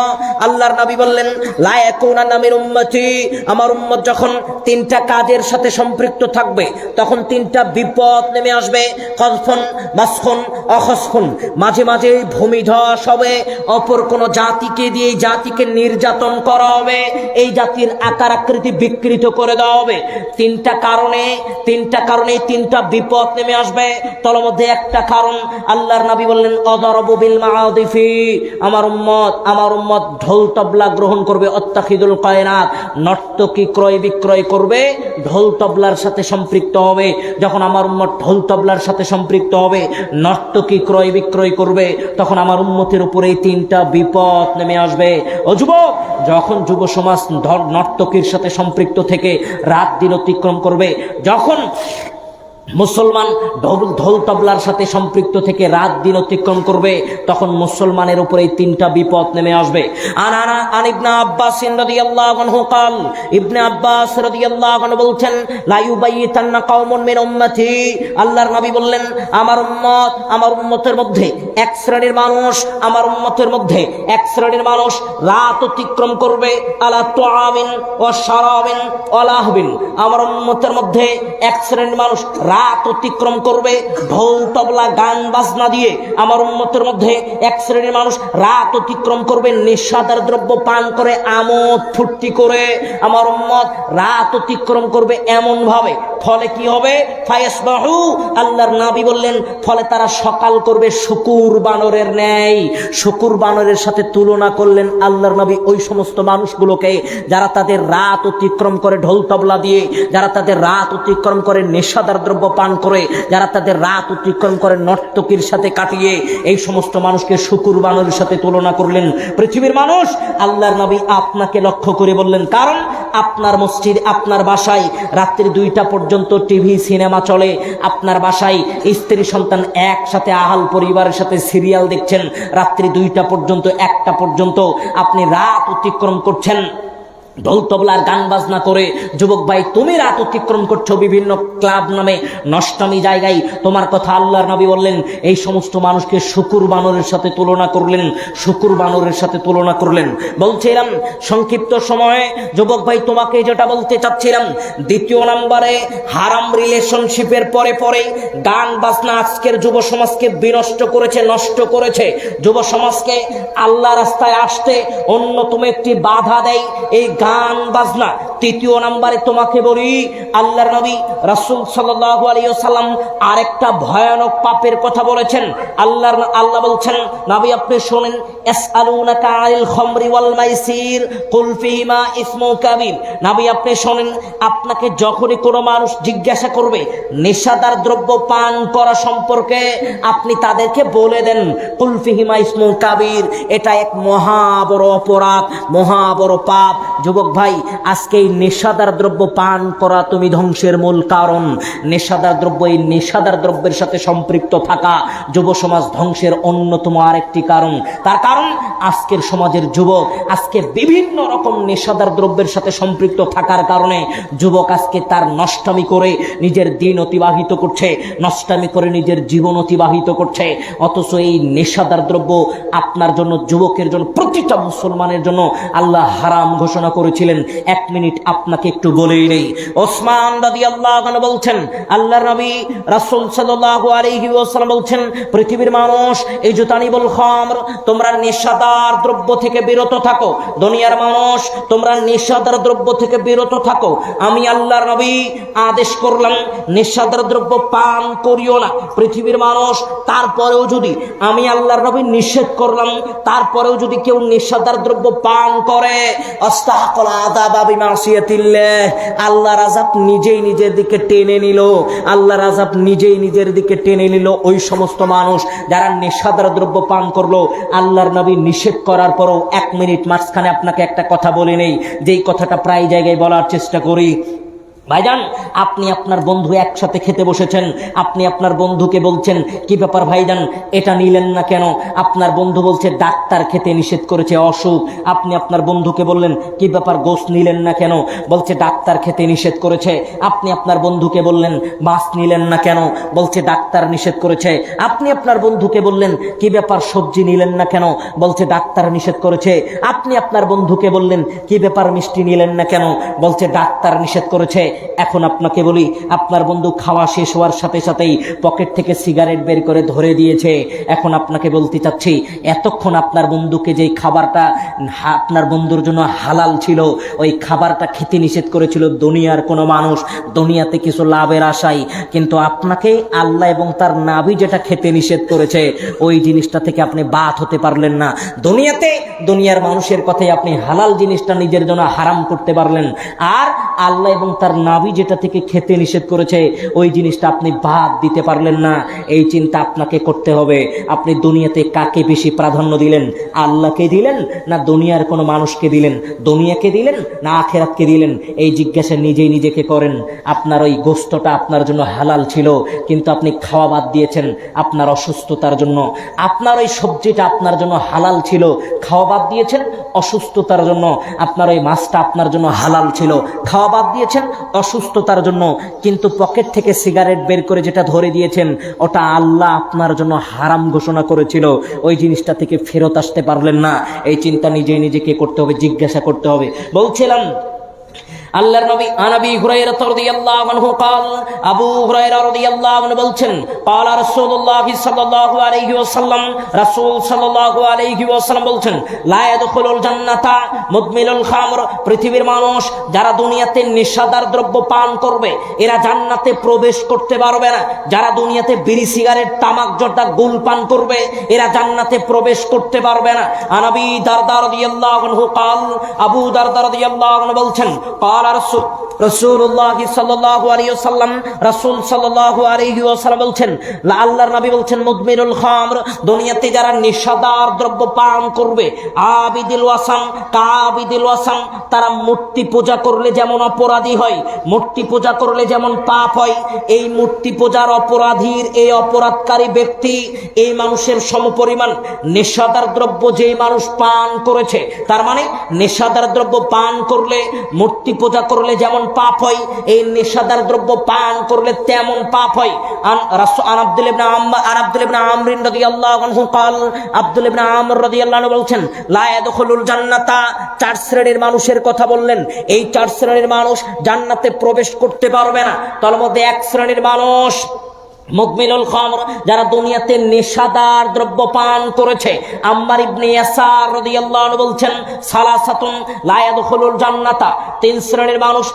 S1: আল্লাহর নবী বললেন লা ইয়াকুনান্না মিন উম্মতি, আমার উম্মত যখন তিনটা কাজের সাথে সম্পৃক্ত থাকবে তখন তিনটা বিপদ নেমে আসবে। কযফুন, মাসখুন, অখসফুন। মাঝে মাঝে ভূমিধস হবে, অপর কোন জাতিকে দিয়ে এই জাতিকে নির্যাতন করা হবে, এই জাতির আকার আকৃতি বিকৃত করে দেওয়া হবে। তিনটা কারণে তিনটা বিপদ নেমে আসবে। তার মধ্যে একটা কারণ আল্লাহর নবী বললেন অদরবু বিল মাআদিফি, আমার উম্মত ঢোল তবলা গ্রহণ করবে। অত্তাখিদুল কায়নাত, নর্তকী ক্রয় বিক্রয় করবে, ঢোল তবলার সাথে সম্পৃক্ত হবে। যখন আমার উম্মত ঢোল তবলার সাথে সম্পৃক্ত হবে, নর্তকী ক্রয় বিক্রয় করবে, তখন আমার উম্মতের উপরে এই তিনটা বিপদ নেমে আসবে। ও যুবক, যখন যুব সমাজ নর্তকীর সাথে সম্পৃক্ত থেকে রাত দিন অতিক্রম করবে, যখন মুসলমান ঢোল তবলার সাথে সম্পৃক্ত থেকে রাত দিন অতিক্রম করবে, তখন মুসলমানের উপরে এই তিনটা বিপদ নেমে আসবে। আন ইবনে আব্বাস রাদিয়াল্লাহু আনহু قال, ইবনে আব্বাস রাদিয়াল্লাহু আনহু বলছেন, লা ইউবাইতান্না কওমুন মিন উম্মতি, আল্লাহর নবী বললেন আমার উম্মতের মধ্যে এক শ্রেণীর মানুষ, আমার উম্মতের মধ্যে এক শ্রেণীর মানুষ রাত অতিক্রম করবে আলা তুআমিন ওয়া শারাবিন ওয়া লাহবিন, আমার উম্মতের মধ্যে এক শ্রেণীর মানুষ রাত অতিক্রম করবে ঢোল তবলা গান বাজনা দিয়ে, আমার উম্মতের মধ্যে এক শ্রেণীর মানুষ রাত অতিক্রম করবে নেশাদার দ্রব্য পান করে আমোদ ফুর্তি করে, আমার উম্মত রাত অতিক্রম করবে এমন ভাবে, ফলে কি হবে? ফায়াসবাহু, আল্লাহর নবী বললেন ফলে তারা সকাল করবে শুকুর বানরের ন্যায়। শুকুর বানরের সাথে তুলনা করলেন আল্লাহর নবী ওই সমস্ত মানুষগুলোকে যারা তাদের রাত অতিক্রম করে ঢোল তবলা দিয়ে, যারা তাদের রাত অতিক্রম করে নেশাদার দ্রব্য পান করে, যারা তাদের রাত অতিক্রম করে নর্তকীর সাথে কাটিয়ে, এই সমস্ত মানুষকে শুকুর বানরের সাথে তুলনা করলেন। পৃথিবীর মানুষ, আল্লাহর নবী আপনাকে লক্ষ্য করে বললেন, কারণ আপনার মসজিদ, আপনার বাসায় রাত্রি 2টা পর্যন্ত টিভি সিনেমা চলে, আপনার বাসায় স্ত্রী সন্তান একসাথে আহাল পরিবারের সাথে সিরিয়াল দেখছেন, রাত্রি 2টা পর্যন্ত 1টা পর্যন্ত আপনি রাত অতিক্রম করছেন ঢোল তবলার গান বাজনা করে। যুবক ভাই, তুমি রাত অতিক্রম করছো বিভিন্ন ক্লাব নামে নষ্টামি জায়গায়, তোমার কথা আল্লাহর নবী বললেন এই সমস্ত মানুষকে শুকুর বানরের সাথে তুলনা করলেন, শুকুর বানরের সাথে তুলনা করলেন। বলছিলাম সংক্ষিপ্ত সময়ে যুবক ভাই তোমাকে যেটা বলতে চাচ্ছিলাম, দ্বিতীয় নম্বরে হারাম রিলেশনশিপের পরে পরে গান বাজনা আজকের যুব সমাজকে বিনষ্ট করেছে, নষ্ট করেছে। যুব সমাজকে আল্লাহ রাস্তায় আসতে অন্যতম একটি বাধা দেয় এই গান বাজনা। তৃতীয় নম্বরে তোমাকে বলি, আল্লাহর নবী রাসূল সাল্লাল্লাহু আলাইহি ওয়াসাল্লাম আরেকটা ভয়ানক পাপের কথা বলেছেন। আল্লাহ বলছেন, নবী আপনি শুনেন, ইয়াসআলুনাকা আনিল খামরি ওয়াল মাইসির কুল ফীহিমা ইসমু কাবীর। নবী আপনি শুনেন, আপনাকে যখনই কোনো মানুষ জিজ্ঞাসা করবে নেশাদার দ্রব্য পান করা সম্পর্কে, আপনি তাদেরকে বলে দেন কুল ফীহিমা ইসমু কাবীর, এটা এক মহা বড় অপরাধ, মহা বড় পাপ। যুবক ভাই, আজকে এই নেশাদার দ্রব্য পান করা তুমি ধ্বংসের মূল কারণ। নেশাদার দ্রব্য, এই নেশাদার দ্রব্যের সাথে সম্পৃক্ত থাকা যুব সমাজ ধ্বংসের অন্যতম আরেকটি কারণ। তার কারণ আজকের সমাজের যুবক আজকে বিভিন্ন রকম নেশাদার দ্রব্যের সাথে সম্পৃক্ত থাকার কারণে যুবক আজকে তার নষ্টামি করে নিজের দিন অতিবাহিত করছে, নষ্টামি করে নিজের জীবন অতিবাহিত করছে। অথচ এই নেশাদার দ্রব্য আপনার জন্য, যুবকের জন্য, প্রতিটা মুসলমানের জন্য আল্লাহ হারাম ঘোষণা করেছিলেন। 1 মিনিট আপনাকে একটু বলেই নেই। ওসমান রাদিয়াল্লাহু আনহু বলছেন, আল্লাহর নবী রাসূল সাল্লাল্লাহু আলাইহি ওয়াসাল্লাম বলছেন, পৃথিবীর মানুষ এই জুতানিবুল খামর, তোমরা নেশাদার দ্রব্য থেকে বিরত থাকো। দুনিয়ার মানুষ, তোমরা নেশাদার দ্রব্য থেকে বিরত থাকো। আমি আল্লাহর নবী আদেশ করলাম নেশাদার দ্রব্য পান করিও না। পৃথিবীর মানুষ, তারপরেও যদি আমি আল্লাহর নবী নিষেধ করলাম, তারপরেও যদি কেউ নেশাদার দ্রব্য পান করে, আস্তাহাকাল আযাবা বিমাসিয়াতিল্লাহ, আল্লাহর আযাব নিজেই নিজের দিকে টেনে নিল, আল্লাহর আযাব নিজেই নিজের দিকে টেনে নিল ওই সমস্ত মানুষ যারা নেশাদার দ্রব্য পান করলো। আল্লাহর নবী নিষেধ করার পরও 1 মিনিট মাঝখানে আপনাকে একটা কথা বলে নেই, যেই কথাটা প্রায় জায়গায় বলার চেষ্টা করি। ভাইজান, আপনি আপনার বন্ধু একসাথে খেতে বসেছেন, আপনি আপনার বন্ধুকে বলছেন, কি ব্যাপার ভাইজান এটা নিলেন না কেন? আপনার বন্ধু বলছে ডাক্তার খেতে নিষেধ করেছে, অসুখ। আপনি আপনার বন্ধুকে বললেন, কি ব্যাপার গোশত নিলেন না কেন? বলছে ডাক্তার খেতে নিষেধ করেছে। আপনি আপনার বন্ধুকে বললেন, মাছ নিলেন না কেন? বলছে ডাক্তার নিষেধ করেছে। আপনি আপনার বন্ধুকে বললেন, কি ব্যাপার সবজি নিলেন না কেন? বলছে ডাক্তার নিষেধ করেছে। আপনি আপনার বন্ধুকে বললেন, কি ব্যাপার মিষ্টি নিলেন না কেন? বলছে ডাক্তার নিষেধ করেছে। এখন আপনাকে বলি, আপনার বন্ধু খাওয়া শেষ হওয়ার সাথে সাথেই পকেট থেকে সিগারেট বের করে ধরে দিয়েছে। এখন আপনাকে বলতে চাচ্ছি, এতক্ষণ আপনার বন্ধুকে যেই খাবারটা আপনার বন্ধুর জন্য হালাল ছিল, ওই খাবারটা খেতে নিষেধ করেছিল দুনিয়ার কোনো মানুষ, দুনিয়াতে কিছু লাভের আশায়। কিন্তু আপনাকে আল্লাহ এবং তার নবী যেটা খেতে নিষেধ করেছে, ওই জিনিসটা থেকে আপনি বাদ হতে পারলেন না। দুনিয়াতে দুনিয়ার মানুষের কথাই আপনি হালাল জিনিসটা নিজের জন্য হারাম করতে পারলেন, আর আল্লাহ এবং তার নাভি যেটা থেকে খেতে নিষেধ করেছে ওই জিনিসটা আপনি বাদ দিতে পারলেন না। এই চিন্তা আপনাকে করতে হবে, আপনি দুনিয়াতে কাকে বেশি প্রাধান্য দিলেন? আল্লাহকে দিলেন না দুনিয়ার কোনো মানুষকে দিলেন? দুনিয়াকে দিলেন না আখেরাতকে দিলেন? এই জিজ্ঞাসা নিজেই নিজেকে করেন। আপনার ওই গোস্তটা আপনার জন্য হালাল ছিল, কিন্তু আপনি খাওয়া বাদ দিয়েছেন আপনার অসুস্থতার জন্য। আপনার ওই সবজিটা আপনার জন্য হালাল ছিল, খাওয়া বাদ দিয়েছেন অসুস্থতার জন্য। আপনার ওই মাছটা আপনার জন্য হালাল ছিল, খাওয়া বাদ দিয়েছেন অসুস্থতার জন্য। কিন্তু পকেট থেকে সিগারেট বের করে যেটা ধরে দিয়েছেন ওটা আল্লাহ আপনার জন্য হারাম ঘোষণা করেছিল, ওই জিনিসটা থেকে ফেরত আসতে পারলেন না। এই চিন্তা নিজেই নিজেকে করতে হবে, জিজ্ঞাসা করতে হবে। বলছিলাম আল্লাহর নবী আনাবি হুরায়রা রাদিয়াল্লাহু আনহু قال আবু হুরায়রা রাদিয়াল্লাহু আনহু বলছেন قال রাসূলুল্লাহ সাল্লাল্লাহু আলাইহি ওয়াসাল্লাম, রাসূল সাল্লাল্লাহু আলাইহি ওয়াসাল্লাম বলছেন লা ইয়াদখুলুল জান্নাতা মুদমিনুল খামর, পৃথিবীর মানুষ যারা দুনিয়াতে নেশাদার দ্রব্য পান করবে এরা জান্নাতে প্রবেশ করতে পারবে না। যারা দুনিয়াতে বিড়ি সিগারেট তামাক জর্দা গুল পান করবে এরা জান্নাতে প্রবেশ করতে পারবে না। আনাবি দারদা রাদিয়াল্লাহু আনহু قال আবু দারদা রাদিয়াল্লাহু আনহু বলছেন রাসূলুল্লাহ সাল্লাল্লাহু আলাইহি ওয়াসাল্লাম, রাসূল সাল্লাল্লাহু আলাইহি ওয়াসাল্লাম বলছেন আল্লাহর নবী বলছেন মুদমিনুল খামর, দুনিয়াতে যারা নেশাদার দ্রব্য পান করবে, আবিদুল ওয়াসাম কাবিদুল ওয়াসাম, তারা মূর্তি পূজা করলে যেমন অপরাধী হয়, মূর্তি পূজা করলে যেমন পাপ হয়, এই মূর্তি পূজার অপরাধীর এই অপরাধকারী ব্যক্তি এই মানুষের সমপরিমাণ নেশাদার দ্রব্য যেই মানুষ পান করেছে। তার মানে নেশাদার দ্রব্য পান করলে, মূর্তি পূজা করলে যেমন পাপ হয়, এই নেশাদার দ্রব্য পান করলে তেমন পাপ হয়। আব্দুল ইবনে আমর রাদিয়াল্লাহু আনহু قال, আব্দুল ইবনে আমর রাদিয়াল্লাহু আনহু বলছেন লা ইয়াদখুলুল জান্নাতা, 4 শ্রেণীর মানুষের কথা বললেন। এই 4 শ্রেণীর মানুষ জান্নাতে প্রবেশ করতে পারবে না। তার মধ্যে 1 শ্রেণীর মানুষ মুদমিনুল খামর, যারা দুনিয়াতে নেশাদার দ্রব্য পান করেছে। আম্মার ইবনে ইয়াসার রাদিয়াল্লাহু আনহু বলছেন সালাসাতুন লা ইয়াদখুলুল জান্নাতা, 3 শ্রেণীর মানুষ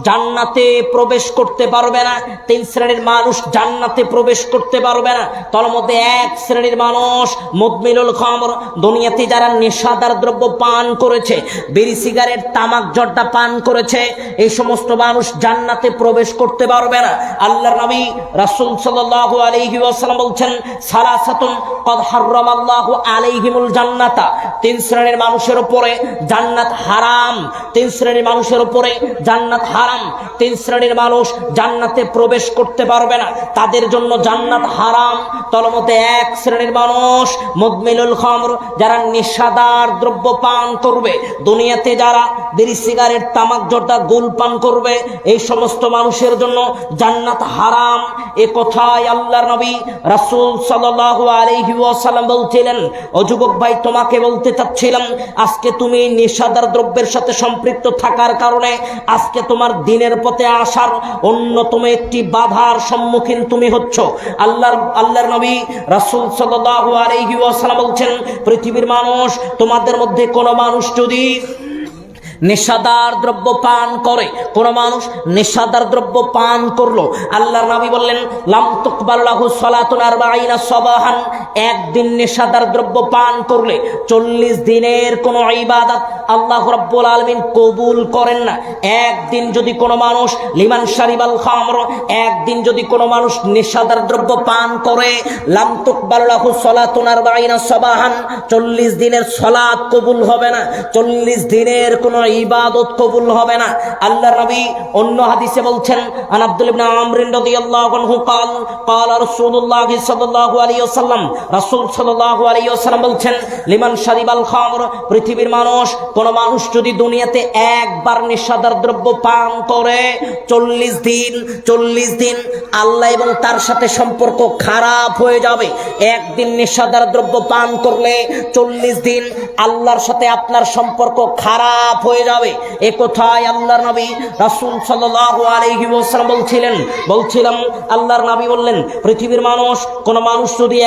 S1: জান্নাতে প্রবেশ করতে পারবে না। 3 শ্রেণীর মানুষ জান্নাতে প্রবেশ করতে পারবে না। তার মধ্যে 1 শ্রেণীর মানুষ মুদমিনুল খামর, দুনিয়াতে যারা নেশাদার দ্রব্য পান করেছে, বিড়ি সিগারেট তামাক জর্দা পান করেছে, এই সমস্ত মানুষ জান্নাতে প্রবেশ করতে পারবে না। আল্লাহর নবী রাসূল সাল্লাল্লাহু আলাইহি ওয়াসাল্লাম বলছেন সালাসাতুন ক্বাদ হারামাল্লাহু আলাইহিমুল জান্নাতা, 3 শ্রেণীর মানুষের উপরে জান্নাত হারাম। 3 শ্রেণীর মানুষের উপরে জান্নাত হারাম। 3 শ্রেণীর মানুষ জান্নাতে প্রবেশ করতে পারবে না, তাদের জন্য জান্নাত হারাম। তার মধ্যে 1 শ্রেণীর মানুষ মুদমিনুল খামর, যারা নেশাদার দ্রব্য পান করবে, দুনিয়াতে যারা বিড়ি সিগারেট তামাক জর্দা গুল পান করবে, এই সমস্ত মানুষের জন্য জান্নাত হারাম। এ কথাই আল্লাহর নবী রাসূল সাল্লাল্লাহু আলাইহি ওয়াসাল্লাম বলছিলেন। ও যুবক ভাই, তোমাকে বলতে চাচ্ছিলাম, আজকে তুমি নেশাদার দ্রব্যের সাথে সম্পৃক্ত থাকার কারণে আজকে তোমার দিনের পথে আসার অন্যতম একটি বাধার সম্মুখীন তুমি হচ্ছ। আল্লাহর নবী রাসূল সাল্লাল্লাহু আলাইহি ওয়াসাল্লাম বলছেন, পৃথিবীর মানুষ, তোমাদের মধ্যে কোনো মানুষ যদি নেশাদার দ্রব্য পান করে, কোন মানুষ নেশাদার দ্রব্য পান করলো, আল্লাহর নবী বললেন লাম তুকবাল লাহু সালাতুন 40 সাবাহান, একদিন নেশাদার দ্রব্য পান করলে 40 দিনের কোনো ইবাদত আল্লাহ রাব্বুল আলামিন কবুল করেন না। একদিন যদি কোনো মানুষ লিমান শারিবাল খামর, একদিন যদি কোনো মানুষ নেশাদার দ্রব্য পান করে, লাম তুকবাল লাহু সালাতুন 40 সাবাহান, 40 দিনের সালাত কবুল হবে না, 40 দিনের কোনো ইবাদত কবুল হবে না। আল্লাহর নবী অন্য হাদিসে বলছেন আন আব্দুল ইবনে আমর রাদিয়াল্লাহু আনহু قال قال রাসূলুল্লাহ সাল্লাল্লাহু আলাইহি ওয়াসাল্লাম, রাসূল সাল্লাল্লাহু আলাইহি ওয়াসাল্লাম বলছেন লিমান শারিবাল খামর, পৃথিবীর মানুষ, কোন মানুষ যদি দুনিয়াতে একবার নেশাদার দ্রব্য পান করে 40 দিন আল্লাহ এবং তার সাথে সম্পর্ক খারাপ হয়ে যাবে। একদিন নেশাদার দ্রব্য পান করলে 40 দিন আল্লাহর সাথে আপনার সম্পর্ক খারাপ হয়ে যাবে। এ কথাই আল্লাহর নবী রাসূল সাল্লাল্লাহু আলাইহি ওয়াসাল্লাম বলছিলাম আল্লাহর নবী বললেন, পৃথিবীর মানুষ, কোন মানুষ যদি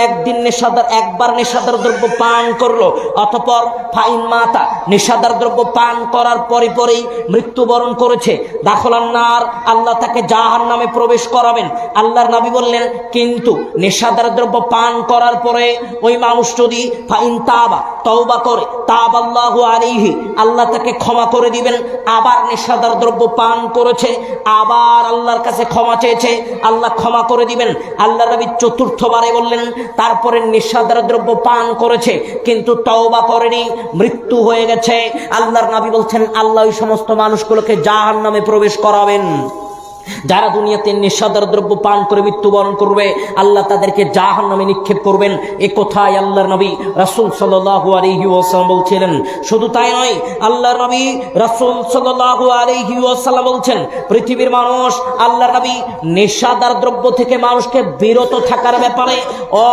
S1: একবার নেশাদার দ্রব্য পান করলো, অতঃপর ফাইন মাতা, নেশাদার দ্রব্য পান করার পরেই মৃত্যুবরণ করেছে, দাখলান নার, আল্লাহ তাকে জাহান্নামে প্রবেশ করাবেন। আল্লাহর নবী বললেন, কিন্তু নেশাদার দ্রব্য পান করার পরে ওই মানুষ যদি ফাইন তাওবা করে, তাবাল্লাহু আলাইহি, আল্লাহ তাকে ক্ষমা ক্ষমা করে দিবেন। আবার নেশাদার দ্রব্য পান করেছে, আবার আল্লাহর কাছে ক্ষমা চেয়েছে, আল্লাহ ক্ষমা করে দিবেন। আল্লাহ নবী চতুর্থবারে বললেন, তারপরে নেশাদার দ্রব্য পান করেছে কিন্তু তওবা করেনি, মৃত্যু হয়ে গেছে। আল্লাহর নবী বলছেন আল্লাহ ওই সমস্ত মানুষগুলোকে জাহান্নামে প্রবেশ করাবেন। যারা দুনিয়াতে নেশাদার দ্রব্য পান করে মৃত্যুবরণ করবে আল্লাহ তাদেরকে জাহান্নামে নিক্ষেপ করবেন। এ কথাই আল্লাহর নবী রাসূল সাল্লাল্লাহু আলাইহি ওয়াসাল্লাম বলছিলেন। শুধু তাই নয়, আল্লাহর নবী রাসূল সাল্লাল্লাহু আলাইহি ওয়াসাল্লাম বলছেন পৃথিবীর মানুষ, আল্লাহর নবী নেশাদার দ্রব্য থেকে মানুষকে বিরত থাকার ব্যাপারে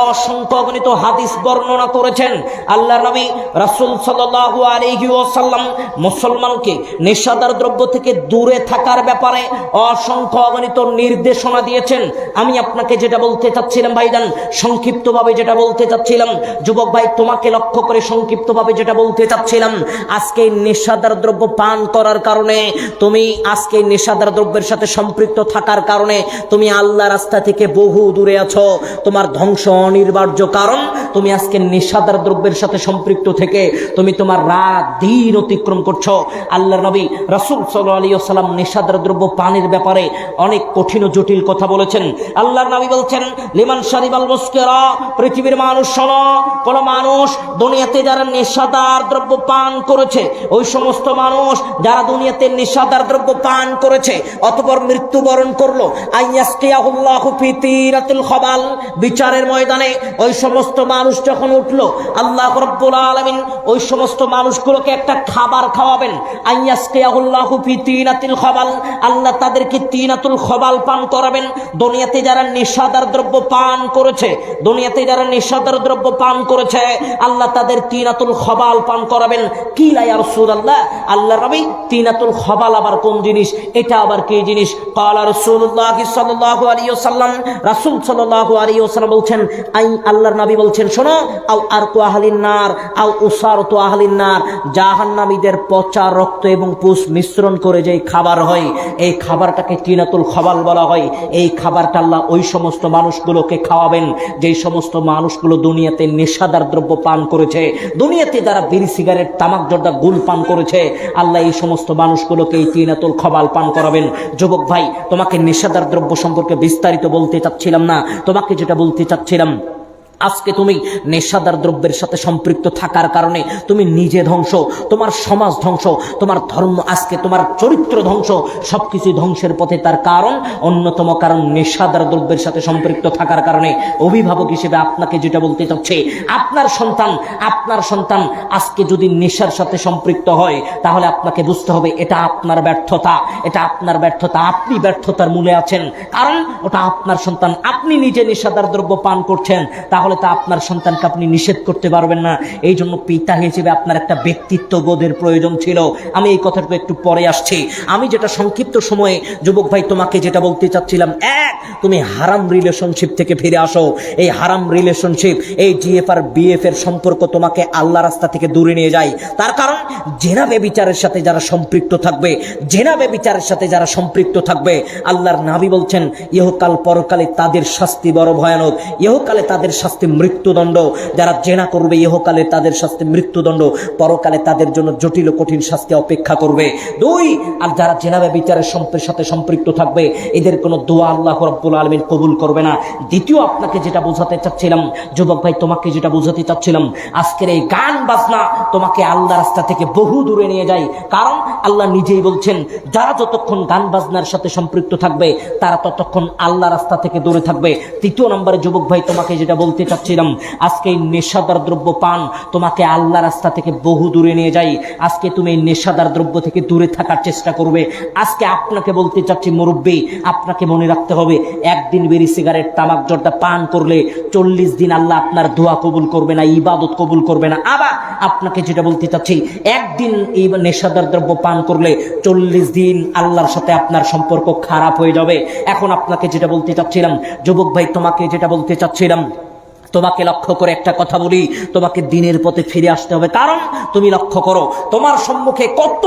S1: অসংখ্য অগণিত হাদিস বর্ণনা করেছেন। আল্লাহর নবী রাসূল সাল্লাল্লাহু আলাইহি ওয়াসাল্লাম মুসলমানকে নেশাদার দ্রব্য থেকে দূরে থাকার ব্যাপারে অসংখ্য অগণিত নির্দেশনা দিয়েছেন। আমি আপনাকে যেটা বলতে চাচ্ছিলাম ভাইজান, সংক্ষিপ্তভাবে যেটা বলতে চাচ্ছিলাম, যুবক ভাই তোমাকে লক্ষ্য করে সংক্ষিপ্তভাবে যেটা বলতে চাচ্ছিলাম, আজকে নেশাদার দ্রব্য পান করার কারণে, তুমি আজকে নেশাদার দ্রব্যের সাথে সম্পৃক্ত থাকার কারণে তুমি আল্লাহ রাস্তা থেকে বহু দূরে আছো। তোমার ধ্বংস অনিবার্য, কারণ তুমি আজকে নেশাদার দ্রব্যের সাথে সম্পৃক্ত থেকে তুমি তোমার রাত দিন অতিক্রম করছো। আল্লাহর নবী রাসূল সাল্লাল্লাহু আলাইহি ওয়াসাল্লাম নেশাদার দ্রব্য পানের ব্যাপারে অনেক কঠিন ও জটিল কথা বলেছেন। আল্লাহর নবী বলছেন লিমান শারিবাল মুসকিরা, পৃথিবীর মানুষ শোনো, কোন মানুষ দুনিয়াতে যারা নেশাদার দ্রব্য পান করেছে, ওই সমস্ত মানুষ যারা দুনিয়াতে নেশাদার দ্রব্য পান করেছে অতঃপর মৃত্যুবরণ করলো, আইয়াসকিয়াহুল্লাহু ফি তিরাতুল খাবাল, বিচারের ময়দানে ওই সমস্ত মানুষ যখন উঠলো আল্লাহ রাব্বুল আলামিন ওই সমস্ত মানুষগুলোকে একটা খাবার খাওয়াবেন। আইয়াসকিয়াহুল্লাহু ফি তিরাতুল খাবাল, আল্লাহ তাদেরকে তিনাতুল খবাল পান করাবেন। দুনিয়াতে যারা নেশাদার দ্রব্য পান করেছে, দুনিয়াতে যারা নেশাদার দ্রব্য পান করেছে আল্লাহ তাদের তিনাতুল খবাল পান করাবেন। কি লা ইয়া রাসূলুল্লাহ, আল্লাহর নবী তিনাতুল খবাল আবার কোন জিনিস, এটা আবার কি জিনিস? ক্বালা রাসূলুল্লাহ সাল্লাল্লাহু আলাইহি ওয়াসাল্লাম, রাসূল সাল্লাল্লাহু আলাইহি ওয়াসাল্লাম বলছেন, আল্লাহর নবী বলছেন শোনো, আও আরকু আহলিন নার আও উসারতু আহলিন নার, জাহান্নামীদের পচা রক্ত এবং পুষ মিশ্রণ করে যে খাবার হয় এই খাবারটাকে তিনাতুল খবাল বলা হয়। এই খাবারটা আল্লাহ ওই সমস্ত মানুষগুলোকে খাওয়াবেন যেই সমস্ত মানুষগুলো দুনিয়াতে নেশাদার দ্রব্য পান করেছে, দুনিয়াতে যারা বিড়ি সিগারেট তামাক জর্দা গুল পান করেছে, আল্লাহ এই সমস্ত মানুষগুলোকে এই তিনাতুল খবাল পান করাবেন। যুবক ভাই তোমাকে নেশাদার দ্রব্য সম্পর্কে বিস্তারিত বলতে চাচ্ছিলাম না, তোমাকে যেটা বলতে চাচ্ছিলাম, আজকে তুমি নেশাদার দ্রব্যের সাথে সম্পৃক্ত থাকার কারণে তুমি নিজে ধ্বংস, তোমার সমাজ ধ্বংস, তোমার ধর্ম, আজকে তোমার চরিত্র ধ্বংস, সবকিছু ধ্বংসের পথে। তার কারণ, অন্যতম কারণ নেশাদার দ্রব্যের সাথে সম্পৃক্ত থাকার কারণে। অভিভাবক হিসেবে আপনাকে যেটা বলতে চাচ্ছে, আপনার সন্তান আজকে যদি নেশার সাথে সম্পৃক্ত হয় তাহলে আপনাকে বুঝতে হবে এটা আপনার ব্যর্থতা, এটা আপনার ব্যর্থতা, আপনি ব্যর্থতার মূলে আছেন। কারণ ওটা আপনার সন্তান, আপনি নিজে নেশাদার দ্রব্য পান করছেন, তাহলে তা আপনার সন্তানকে আপনি নিষেধ করতে পারবেন না। এই জন্য পিতা হিসেবে আপনার একটা ব্যক্তিত্ব বোধের প্রয়োজন ছিল। আমি এই কথাটা একটু পরে আসছি। আমি যেটা সংক্ষিপ্ত সময়ে যুবক ভাই তোমাকে যেটা বলতে চাচ্ছিলাম, এক, তুমি হারাম রিলেশনশিপ থেকে ফিরে আসো। এই হারাম রিলেশনশিপ, এই জিএফ আর বিএফ এর সম্পর্ক তোমাকে আল্লাহ রাস্তা থেকে দূরে নিয়ে যায়। তার কারণ জেনা ব্যভিচারের সাথে যারা সম্পৃক্ত থাকবে, জেনা ব্যভিচারের সাথে যারা সম্পৃক্ত থাকবে, আল্লাহর নবী বলছেন ইহকাল পরকালে তাদের শাস্তি বড় ভয়ানক। ইহকালে তাদের শাস্তি মৃত্যুদণ্ড, যারা জেনা করবে ইহকালে তাদের শাস্তি মৃত্যুদণ্ড, পরকালে তাদের জন্য জটিল ও কঠিন শাস্তি অপেক্ষা করবে। দুই, আর যারা জেনা ব্যভিচারের সাথে সম্পৃক্ত থাকবে এদের কোনো দোয়া আল্লাহ রাব্বুল আলামিন কবুল করবে না। দ্বিতীয়, আপনাকে যেটা বোঝাতে চাচ্ছিলাম যুবক ভাই, তোমাকে যেটা বোঝাতে চাচ্ছিলাম, আজকের এই গান বাজনা তোমাকে আল্লাহ রাস্তা থেকে বহু দূরে নিয়ে যায়। কারণ আল্লাহ নিজেই বলছেন যারা যতক্ষণ গান বাজনার সাথে সম্পৃক্ত থাকবে তারা ততক্ষণ আল্লাহ রাস্তা থেকে দূরে থাকবে। তৃতীয় নম্বরে যুবক ভাই তোমাকে যেটা বলতে চাচ্ছিলাম, আজকে এই নেশাদার দ্রব্য পান তোমাকে আল্লাহ রাস্তা থেকে বহু দূরে নিয়ে যায়। আজকে তুমি এই নেশাদার দ্রব্য থেকে দূরে থাকার চেষ্টা করবে। আজকে আপনাকে বলতে চাচ্ছি মুরব্বী, আপনাকে মনে রাখতে হবে, একদিন বিড়ি সিগারেট তামাক জর্দা পান করলে 40 দিন আল্লাহ আপনার দোয়া কবুল করবে না, ইবাদত কবুল করবে না। আবার আপনাকে যেটা বলতে চাচ্ছি, একদিন এই নেশাদার দ্রব্য পান করলে 40 দিন আল্লাহর সাথে আপনার সম্পর্ক খারাপ হয়ে যাবে। এখন আপনাকে যেটা বলতে চাচ্ছিলাম যুবক ভাই, তোমাকে যেটা বলতে চাচ্ছিলাম, তোমাকে লক্ষ্য করে একটা কথা বলি, তোমাকে দিনের পথে ফিরে আসতে হবে। কারণ তুমি লক্ষ্য করো, তোমার সম্মুখে কত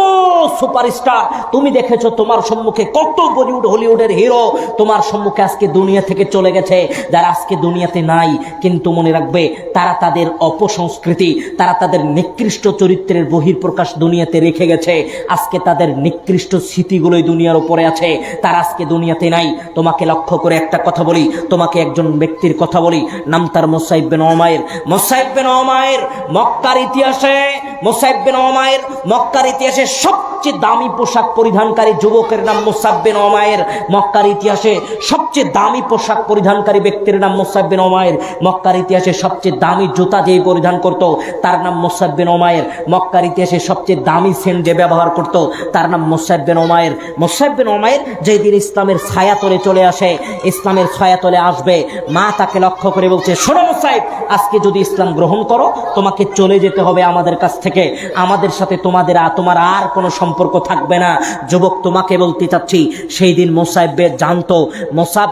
S1: সুপারস্টার তুমি দেখেছো, তোমার সম্মুখে কত বলিউড হলিউডের হিরো তোমার সম্মুখে আজকে দুনিয়া থেকে চলে গেছে, যারা আজকে দুনিয়াতে নাই। কিন্তু মনে রাখবে, তারা তাদের অপসংস্কৃতি, তারা তাদের নিকৃষ্ট চরিত্রের বহিঃপ্রকাশ দুনিয়াতে রেখে গেছে। আজকে তাদের নিকৃষ্ট স্মৃতিগুলোই দুনিয়ার উপরে আছে, তারা আজকে দুনিয়াতে নাই। তোমাকে লক্ষ্য করে একটা কথা বলি, তোমাকে একজন ব্যক্তির কথা বলি, নাম তার মুসাইব বিন উমাইর। মুসাইব বিন উমাইর মক্কার ইতিহাসে, মুসাইব বিন উমাইর মক্কার ইতিহাসে সবচেয়ে দামি পোশাক পরিধানকারী যুবকের নাম মুসাইব বিন উমাইর। মক্কার ইতিহাসে সবচেয়ে দামি পোশাক পরিধানকারী ব্যক্তির নাম মুসাইব বিন উমাইর। মক্কার ইতিহাসে সবচেয়ে দামি জুতা যে পরিধান করত তার নাম মুসাইব বিন উমাইর। মক্কার ইতিহাসে সবচেয়ে দামি সেন্ট যে ব্যবহার করত তার নাম মুসাইব বিন উমাইর। মুসাইব বিন উমাইর যেই দিন ইসলামের ছায়াতলে চলে আসে, ইসলামের ছায়াতলে আসবে, মা তাকে লক্ষ্য করে বলছে, শোনো মুসাইব, আজকে যদি ইসলাম গ্রহণ করো তোমাকে চলে যেতে হবে আমাদের কাছ থেকে, আমাদের সাথে তোমার আর কোনো সম্পর্ক থাকবে না। যুবক, তোমাকে বলতে চাচ্ছি, সেই দিন মুসাইব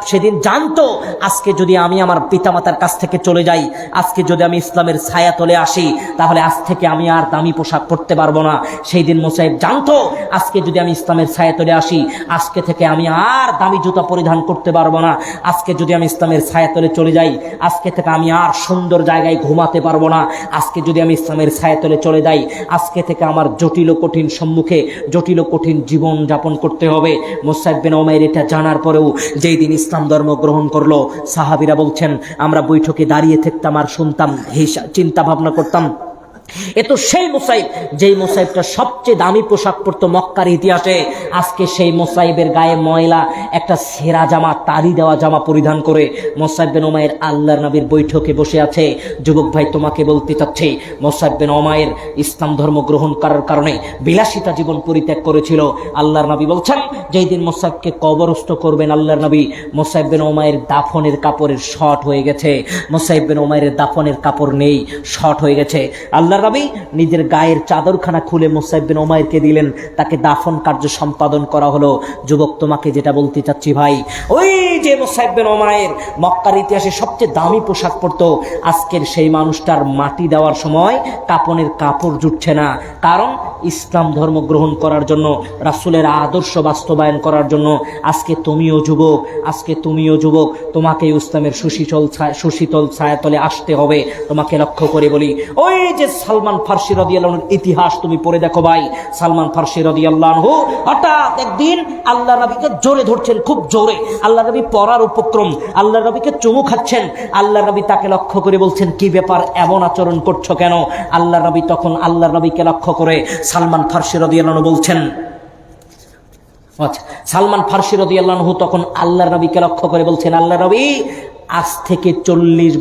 S1: সেদিন জানতো আজকে যদি আমি আমার পিতামাতার কাছ থেকে চলে যাই, আজকে যদি আমি ইসলামের ছায়াতলে আসি, তাহলে আজ থেকে আমি আর দামি পোশাক পরতে পারবো না। সেই দিন মুসাইব জানতো আজকে যদি আমি ইসলামের ছায়াতলে আসি, আজকে থেকে আমি আর দামি জুতা পরিধান করতে পারবো না। আজকে যদি আমি ইসলামের ছায়াতলে চলে যাই, আজকে থেকে আমি আর সুন্দর জায়গায় ঘুমাতে পারবো না। আজকে যদি আমি ইসলামের ছায়াতলে চলে যাই, আজকে থেকে আমার জটিল কঠিন সম্মুখে জটিল কঠিন জীবন যাপন করতে হবে। মুসাইব বিন উমাইর এটা জানার পরেও যেই দিন ইসলাম ধর্ম গ্রহণ করলো, সাহাবীরা বলছেন, আমরা বৈঠকে দাঁড়িয়ে থাকতাম আর শুনতাম, চিন্তা ভাবনা করতাম, এ তো সেই মুসাইব, যেই মুসাইবটা সবচেয়ে দামি পোশাক পরতো মক্কার ইতিহাসে। আজকে সেই মুসাইবের গায়ে ময়লা একটা ছেঁড়া জামা, তারি দেওয়া জামা পরিধান করে মুসাইব বিন উমাইর আল্লাহর নবীর বৈঠকে বসে আছে। যুবক ভাই, তোমাকে বলতে চাচ্ছি, মুসাইব বিন উমাইর ইসলাম ধর্ম গ্রহণ করার কারণে বিলাসিতা জীবন পরিত্যাগ করেছিল। আল্লাহর নবী বলছেন, যেই দিন মুসাইবকে কবরস্থ করবেন আল্লাহর নবী, মুসাইব বিন উমাইর দাফনের কাপড়ের শর্ট হয়ে গেছে। মুসাইব বিন উমাইরের দাফনের কাপড় নেই, শর্ট হয়ে গেছে। আল্লাহর নবী নিজের গায়ের চাদরখানা খুলে মুসাইব বিন উমাইরকে দিলেন, তাকে দাফন কার্য সম্পাদন করা হলো। যুবক, তোমাকে যেটা বলতে চাচ্ছি ভাই, ওই যে মুসাইব বিন উমাইর মক্কার ইতিহাসে সবচেয়ে দামি পোশাক পরতো, আজকের সেই মানুষটার মাটি দেওয়ার সময় কাপনের কাপড় জুটছে না। কারণ ইসলাম ধর্ম গ্রহণ করার জন্য, রাসূলের আদর্শ বাস্তবায়ন করার জন্য আজকে তুমিও যুবক, তোমাকে ইসলামের সুশীতল ছায়াতলে আসতে হবে। তোমাকে লক্ষ্য করে বলি, ওই যে সালমান ফার্সি রাদিয়াল্লাহু আনহুর ইতিহাস তুমি পড়ে দেখো ভাই। সালমান ফার্সি রাদিয়াল্লাহু আনহু হঠাৎ একদিন আল্লাহ নবীকে জোরে ধরছেন, খুব জোরে। আল্লাহ নবী পড়ার উপক্রম, আল্লাহ নবীকে চুমু খাচ্ছেন। আল্লাহ নবী তাকে লক্ষ্য করে বলছেন, কি ব্যাপার, এমন আচরণ করছো কেন? আল্লাহ নবী তখন আল্লাহ নবীকে লক্ষ্য করে সালমান ফার্সি রাদিয়াল্লাহু আনহু বলছেন, সালমান ফার্সি রাদিয়াল্লাহু আনহু তখন আল্লাহ নবীকে লক্ষ্য করে বলছেন, আল্লাহ নবী, আজ থেকে 40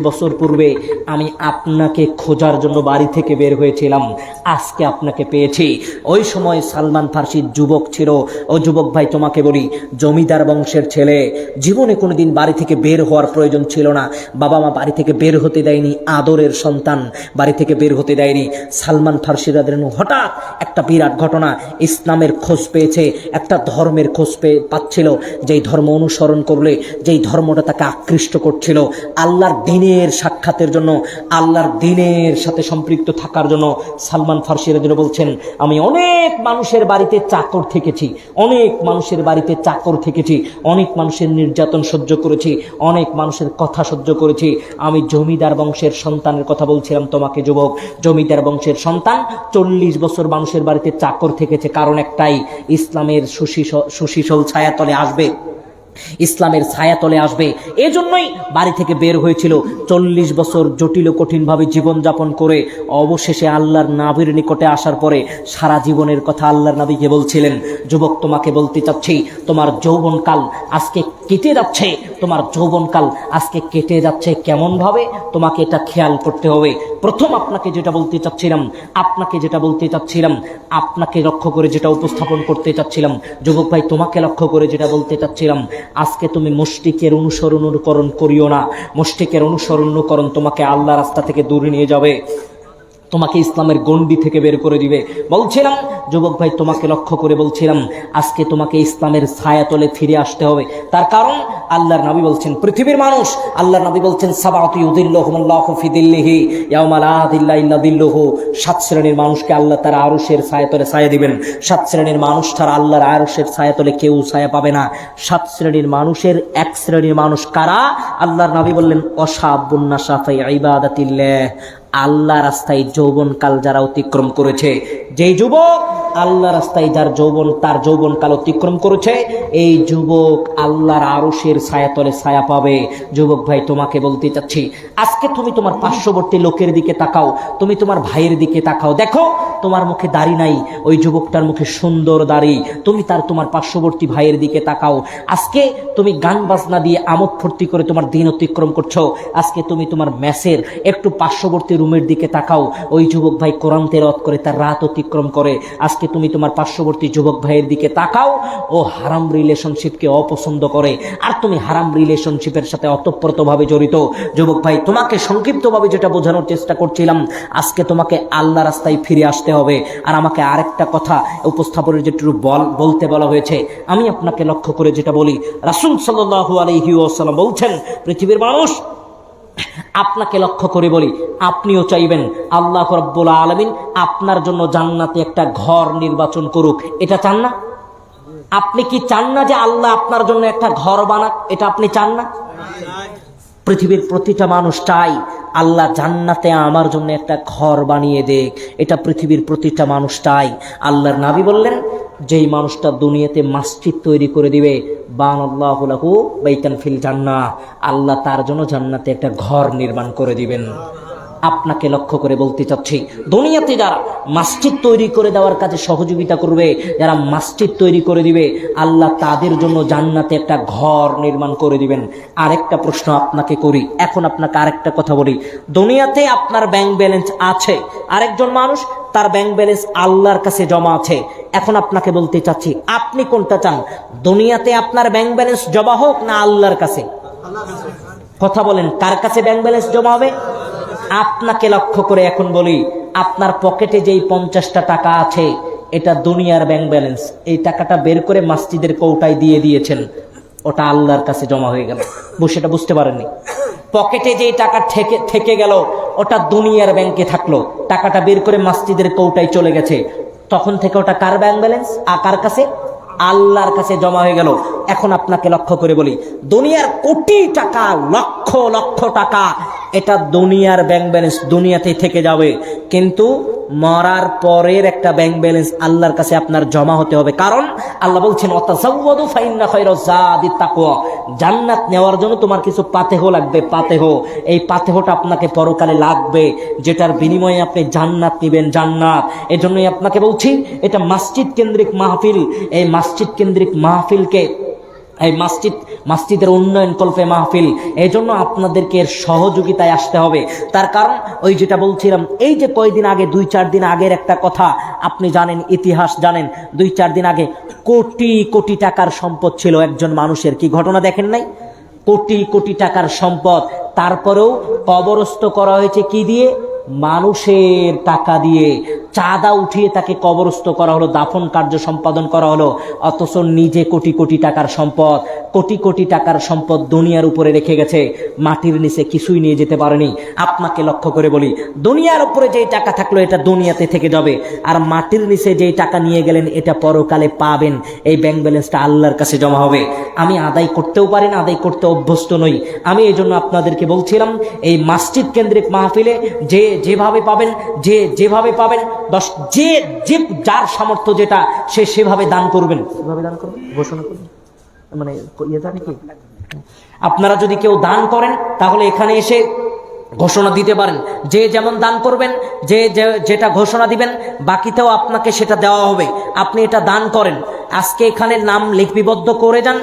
S1: বছর পূর্বে আমি আপনাকে খোঁজার জন্য বাড়ি থেকে বের হয়েছিলাম, আজকে আপনাকে পেয়েছি। ওই সময় সালমান ফার্সি যুবক ছিল। ও যুবক ভাই, তোমাকে বলি, জমিদার বংশের ছেলে, জীবনে কোনোদিন বাড়ি থেকে বের হওয়ার প্রয়োজন ছিল না। বাবা মা বাড়ি থেকে বের হতে দেয়নি, আদরের সন্তান বাড়ি থেকে বের হতে দেয়নি। সালমান ফার্সি রাদিয়াল্লাহু আনহু হঠাৎ একটা বিরাট ঘটনা, ইসলামের খোঁজ পেয়েছে, একটা ধর্মের খোঁজ পাচ্ছিল, যেই ধর্ম অনুসরণ করলে, যেই ধর্মটা তাকে আকৃষ্ট করছিল, আল্লাহর দ্বীনের সাক্ষাতের জন্য, আল্লাহর দ্বীনের সাথে সম্পৃক্ত থাকার জন্য। সালমান ফার্সি রাদিয়াল্লাহু আনহু বলছেন, আমি অনেক মানুষের বাড়িতে চাকর থেকেছি, অনেক মানুষের নির্যাতন সহ্য করেছি, অনেক মানুষের কথা সহ্য করেছি। আমি জমিদার বংশের সন্তানের কথা বলছিলাম তোমাকে যুবক। জমিদার বংশের সন্তান 40 বছর মানুষের বাড়িতে চাকর থেকেছে, কারণ একটাই, ইসলামের সুশীতল ছায়াতলে আসবে, ইসলামের ছায়াতলে আসবে। এজন্যই বাড়ি থেকে বের হয়েছিল। 40 বছর জটিল ও কঠিনভাবে জীবনযাপন করে অবশেষে আল্লাহর নবীর নিকটে আসার পরে সারা জীবনের কথা আল্লাহর নবীকে বলছিলেন। যুবক, তোমাকে বলতে চাচ্ছি, তোমার যৌবনকাল আজকে কেটে যাচ্ছে, কেমন ভাবে তোমাকে এটা খেয়াল করতে হবে। প্রথম আপনাকে যেটা বলতে চাচ্ছিলাম, আপনাকে লক্ষ্য করে যেটা উপস্থাপন করতে চাচ্ছিলাম, যুবক ভাই, তোমাকে লক্ষ্য করে যেটা বলতে চাচ্ছিলাম, আজকে তুমি মুশরিকের অনুকরণ করিও না। মুশরিকের অনুকরণ তোমাকে আল্লাহর রাস্তা থেকে দূরে নিয়ে যাবে। তোমাকে ইসলামের গণ্ডি থেকে বের করে দিবে। বলছিলাম যুবক ভাই, তোমাকে লক্ষ্য করে বলছিলাম, আজকে তোমাকে ইসলামের ছায়াতলে ফিরে আসতে হবে। তার কারণ আল্লাহর নবী বলছেন, পৃথিবীর মানুষ, আল্লাহর নবী বলছেন সাবাতু ইউযিল্লুহুমুল্লাহু ফি দিল্লিহি ইয়াওমা লা দিল্লা ইল্লা দিল্লুহু। 7 শ্রেণীর মানুষকে আল্লাহ তার আরশের ছায়াতলে ছায়া দিবেন। 7 শ্রেণীর মানুষ ছাড়া আল্লাহর আরশের ছায়াতলে কেউ ছায়া পাবে না। 7 শ্রেণীর মানুষের 1 শ্রেণীর মানুষ কারা? আল্লাহর নবী বললেন অশাবুন নাশা ফি ইবাদাতিল্লাহ, আল্লাহ রাস্তায় যৌবনকাল যারা অতিক্রম করেছে। যেই যুবক আল্লাহ রাস্তায় যার তার যৌবনকাল অতিক্রম করেছে, এই যুবক আল্লাহর আরশের ছায়াতলে ছায়া পাবে। যুবক ভাই, তোমাকে বলতে চাচ্ছি, আজকে তুমি তোমার পার্শ্ববর্তী লোকের দিকে তাকাও, তুমি তোমার ভাইয়ের দিকে তাকাও, দেখো তোমার মুখে দাড়ি নাই, ওই যুবকটার মুখে সুন্দর দাড়ি। তুমি তোমার পার্শ্ববর্তী ভাইয়ের দিকে তাকাও, আজকে তুমি গান বাজনা দিয়ে আমোদ ফুর্তি করে তোমার দিন অতিক্রম করছো। আজকে তুমি তোমার মেসের একটু পার্শ্ববর্তী রুমের দিকে তাকাও, ওই যুবক ভাই কোরআন তেলাওয়াত করে তার রাত অতিক্রম করে। আজকে তুমি তোমার পার্শ্ববর্তী যুবক ভাইয়ের দিকে তাকাও, ও হারাম রিলেশনশিপকে অপছন্দ করে, আর তুমি হারাম রিলেশনশিপের সাথে অতপ্রতভাবে জড়িত। যুবক ভাই, তোমাকে সংক্ষিপ্তভাবে যেটা বোঝানোর চেষ্টা করছিলাম, আজকে তোমাকে আল্লাহ রাস্তায় ফিরে আসতে হবে। আর আমাকে আরেকটা কথা উপস্থাপনের যেটুকু বলতে বলা হয়েছে, আমি আপনাকে লক্ষ্য করে যেটা বলি, রাসূল সাল্লাল্লাহু আলাইহি ওয়াসাল্লাম বলছেন, পৃথিবীর মানুষ, আপনাকে লক্ষ্য করে বলি, আপনিও চাইবেন আল্লাহ রাব্বুল আলামিন আপনার জন্য জান্নাতে একটা ঘর নির্বাচন করুক, এটা চান না? আপনি কি চান না যে আল্লাহ আপনার জন্য একটা ঘর বানাক? এটা আপনি চান না? পৃথিবীর প্রতিটা মানুষ চাই আল্লাহ জান্নাতে আমার জন্য একটা ঘর বানিয়ে দেখ, এটা পৃথিবীর প্রতিটা মানুষ চাই। আল্লাহর নবী বললেন, যেই মানুষটা দুনিয়াতে মসজিদ তৈরি করে দিবে, বানাল্লাহু লাহু বাইতান ফিল জান্নাহ, আল্লাহ তার জন্য জান্নাতে একটা ঘর নির্মাণ করে দিবেন। আপনাকে লক্ষ্য করে বলতে চাচ্ছি, দুনিয়াতে যারা মসজিদ তৈরি করে দেওয়ার কাজে সহযোগিতা করবে, যারা মসজিদ তৈরি করে দিবে, আল্লাহ তাদের জন্য জান্নাতে একটা ঘর নির্মাণ করে দিবেন। আরেকটা প্রশ্ন আপনাকে করি, এখন আপনাকে আরেকটা কথা বলি, দুনিয়াতে আপনার ব্যাংক ব্যালেন্স আছে, আরেকজন মানুষ তার ব্যাংক ব্যালেন্স আল্লাহর কাছে জমা আছে। এখন আপনাকে বলতে চাচ্ছি, আপনি কোনটা চান? দুনিয়াতে আপনার ব্যাংক ব্যালেন্স জমা হোক না আল্লাহর কাছে? কথা বলেন, কার কাছে ব্যাংক ব্যালেন্স জমা হবে? আপনাকে লক্ষ্য করে এখন বলি, আপনার পকেটে যেই 50টা টাকা আছে, এটা দুনিয়ার ব্যাংক ব্যালেন্স। এই টাকাটা বের করে মসজিদের কৌটায় দিয়ে দিয়েছেন, ওটা আল্লাহর কাছে জমা হয়ে গেল। সেটা বুঝতে পারেননি? পকেটে যেই টাকা থেকে গেল, ওটা দুনিয়ার ব্যাংকে থাকলো, টাকাটা বের করে মসজিদের কৌটায় চলে গেছে, তখন থেকে ওটা কার ব্যাংক ব্যালেন্স? কার কাছে? আল্লাহর কাছে জমা হয়ে গেল। এখন আপনাকে লক্ষ্য করে বলি, দুনিয়ার কোটি টাকা, লক্ষ লক্ষ টাকা, এটা দুনিয়ার ব্যাংক ব্যালেন্স, দুনিয়াতেই থেকে যাবে, কিন্তু মরার পরের একটা ব্যাংক ব্যালেন্স আল্লাহর কাছে আপনার জমা হতে হবে। কারণ আল্লাহ বলছেন, ওয়াতাযাওয়াদু ফাইন্না খায়রাজ যাদিত তাকওয়া, জান্নাত নেওয়ার জন্য তোমার কিছু পাতেহ লাগবে, পাতেহ। এই পাতেহটা আপনাকে পরকালে লাগবে, যেটার বিনিময়ে আপনি জান্নাত নেবেন, জান্নাত। এজন্যই আপনাকে বলছি, এটা মসজিদ কেন্দ্রিক মাহফিল। এই মসজিদ কেন্দ্রিক মাহফিলকে, এই মসজিদের উন্নয়ন কল্পে মাহফিল, এই জন্য আপনাদেরকে এর সহযোগিতায় আসতে হবে। তার কারণ ওই যেটা বলছিলাম, এই যে কয়দিন আগে, 2-4 দিন আগের একটা কথা আপনি জানেন, ইতিহাস জানেন, 2-4 দিন আগে কোটি কোটি টাকার সম্পদ ছিল একজন মানুষের। কি ঘটনা দেখেন নাই? কোটি কোটি টাকার সম্পদ, তারপরেও কবরস্থ করা হয়েছে কি দিয়ে? মানুষের টাকা দিয়ে। চাঁদা উঠিয়ে তাকে কবরস্থ করা হলো, দাফন কার্য সম্পাদন করা হলো। অথচ নিজে কোটি কোটি টাকার সম্পদ, কোটি কোটি টাকার সম্পদ দুনিয়ার উপরে রেখে গেছে, মাটির নিচে কিছুই নিয়ে যেতে পারেনি। আপনাকে লক্ষ্য করে বলি, দুনিয়ার উপরে যেই টাকা থাকলো এটা দুনিয়াতে থেকে যাবে, আর মাটির নিচে যেই টাকা নিয়ে গেলেন এটা পরকালে পাবেন। এই ব্যাংক ব্যালেন্সটা আল্লাহর কাছে জমা হবে। আমি আদায় করতেও পারি না, আদায় করতে অভ্যস্ত নই। আমি এই জন্য আপনাদেরকে বলছিলাম, এই মসজিদ কেন্দ্রিক মাহফিলে যেভাবে পাবেন, যেভাবে পাবেন, যে যার সামর্থ্য যেটা, সে সেভাবে দান করবেন, সেভাবে দান করবেন, ঘোষণা করবেন। মানে জানি কি, আপনারা যদি কেউ দান করেন তাহলে এখানে এসে ঘোষণা দিতে পারেন, যে যেমন দান করবেন, যেটা ঘোষণা দিবেন, বাকিতেও আপনাকে সেটা দেওয়া হবে। আপনি এটা দান করেন, আজকে এখানে নাম লিপিবদ্ধ করে যান।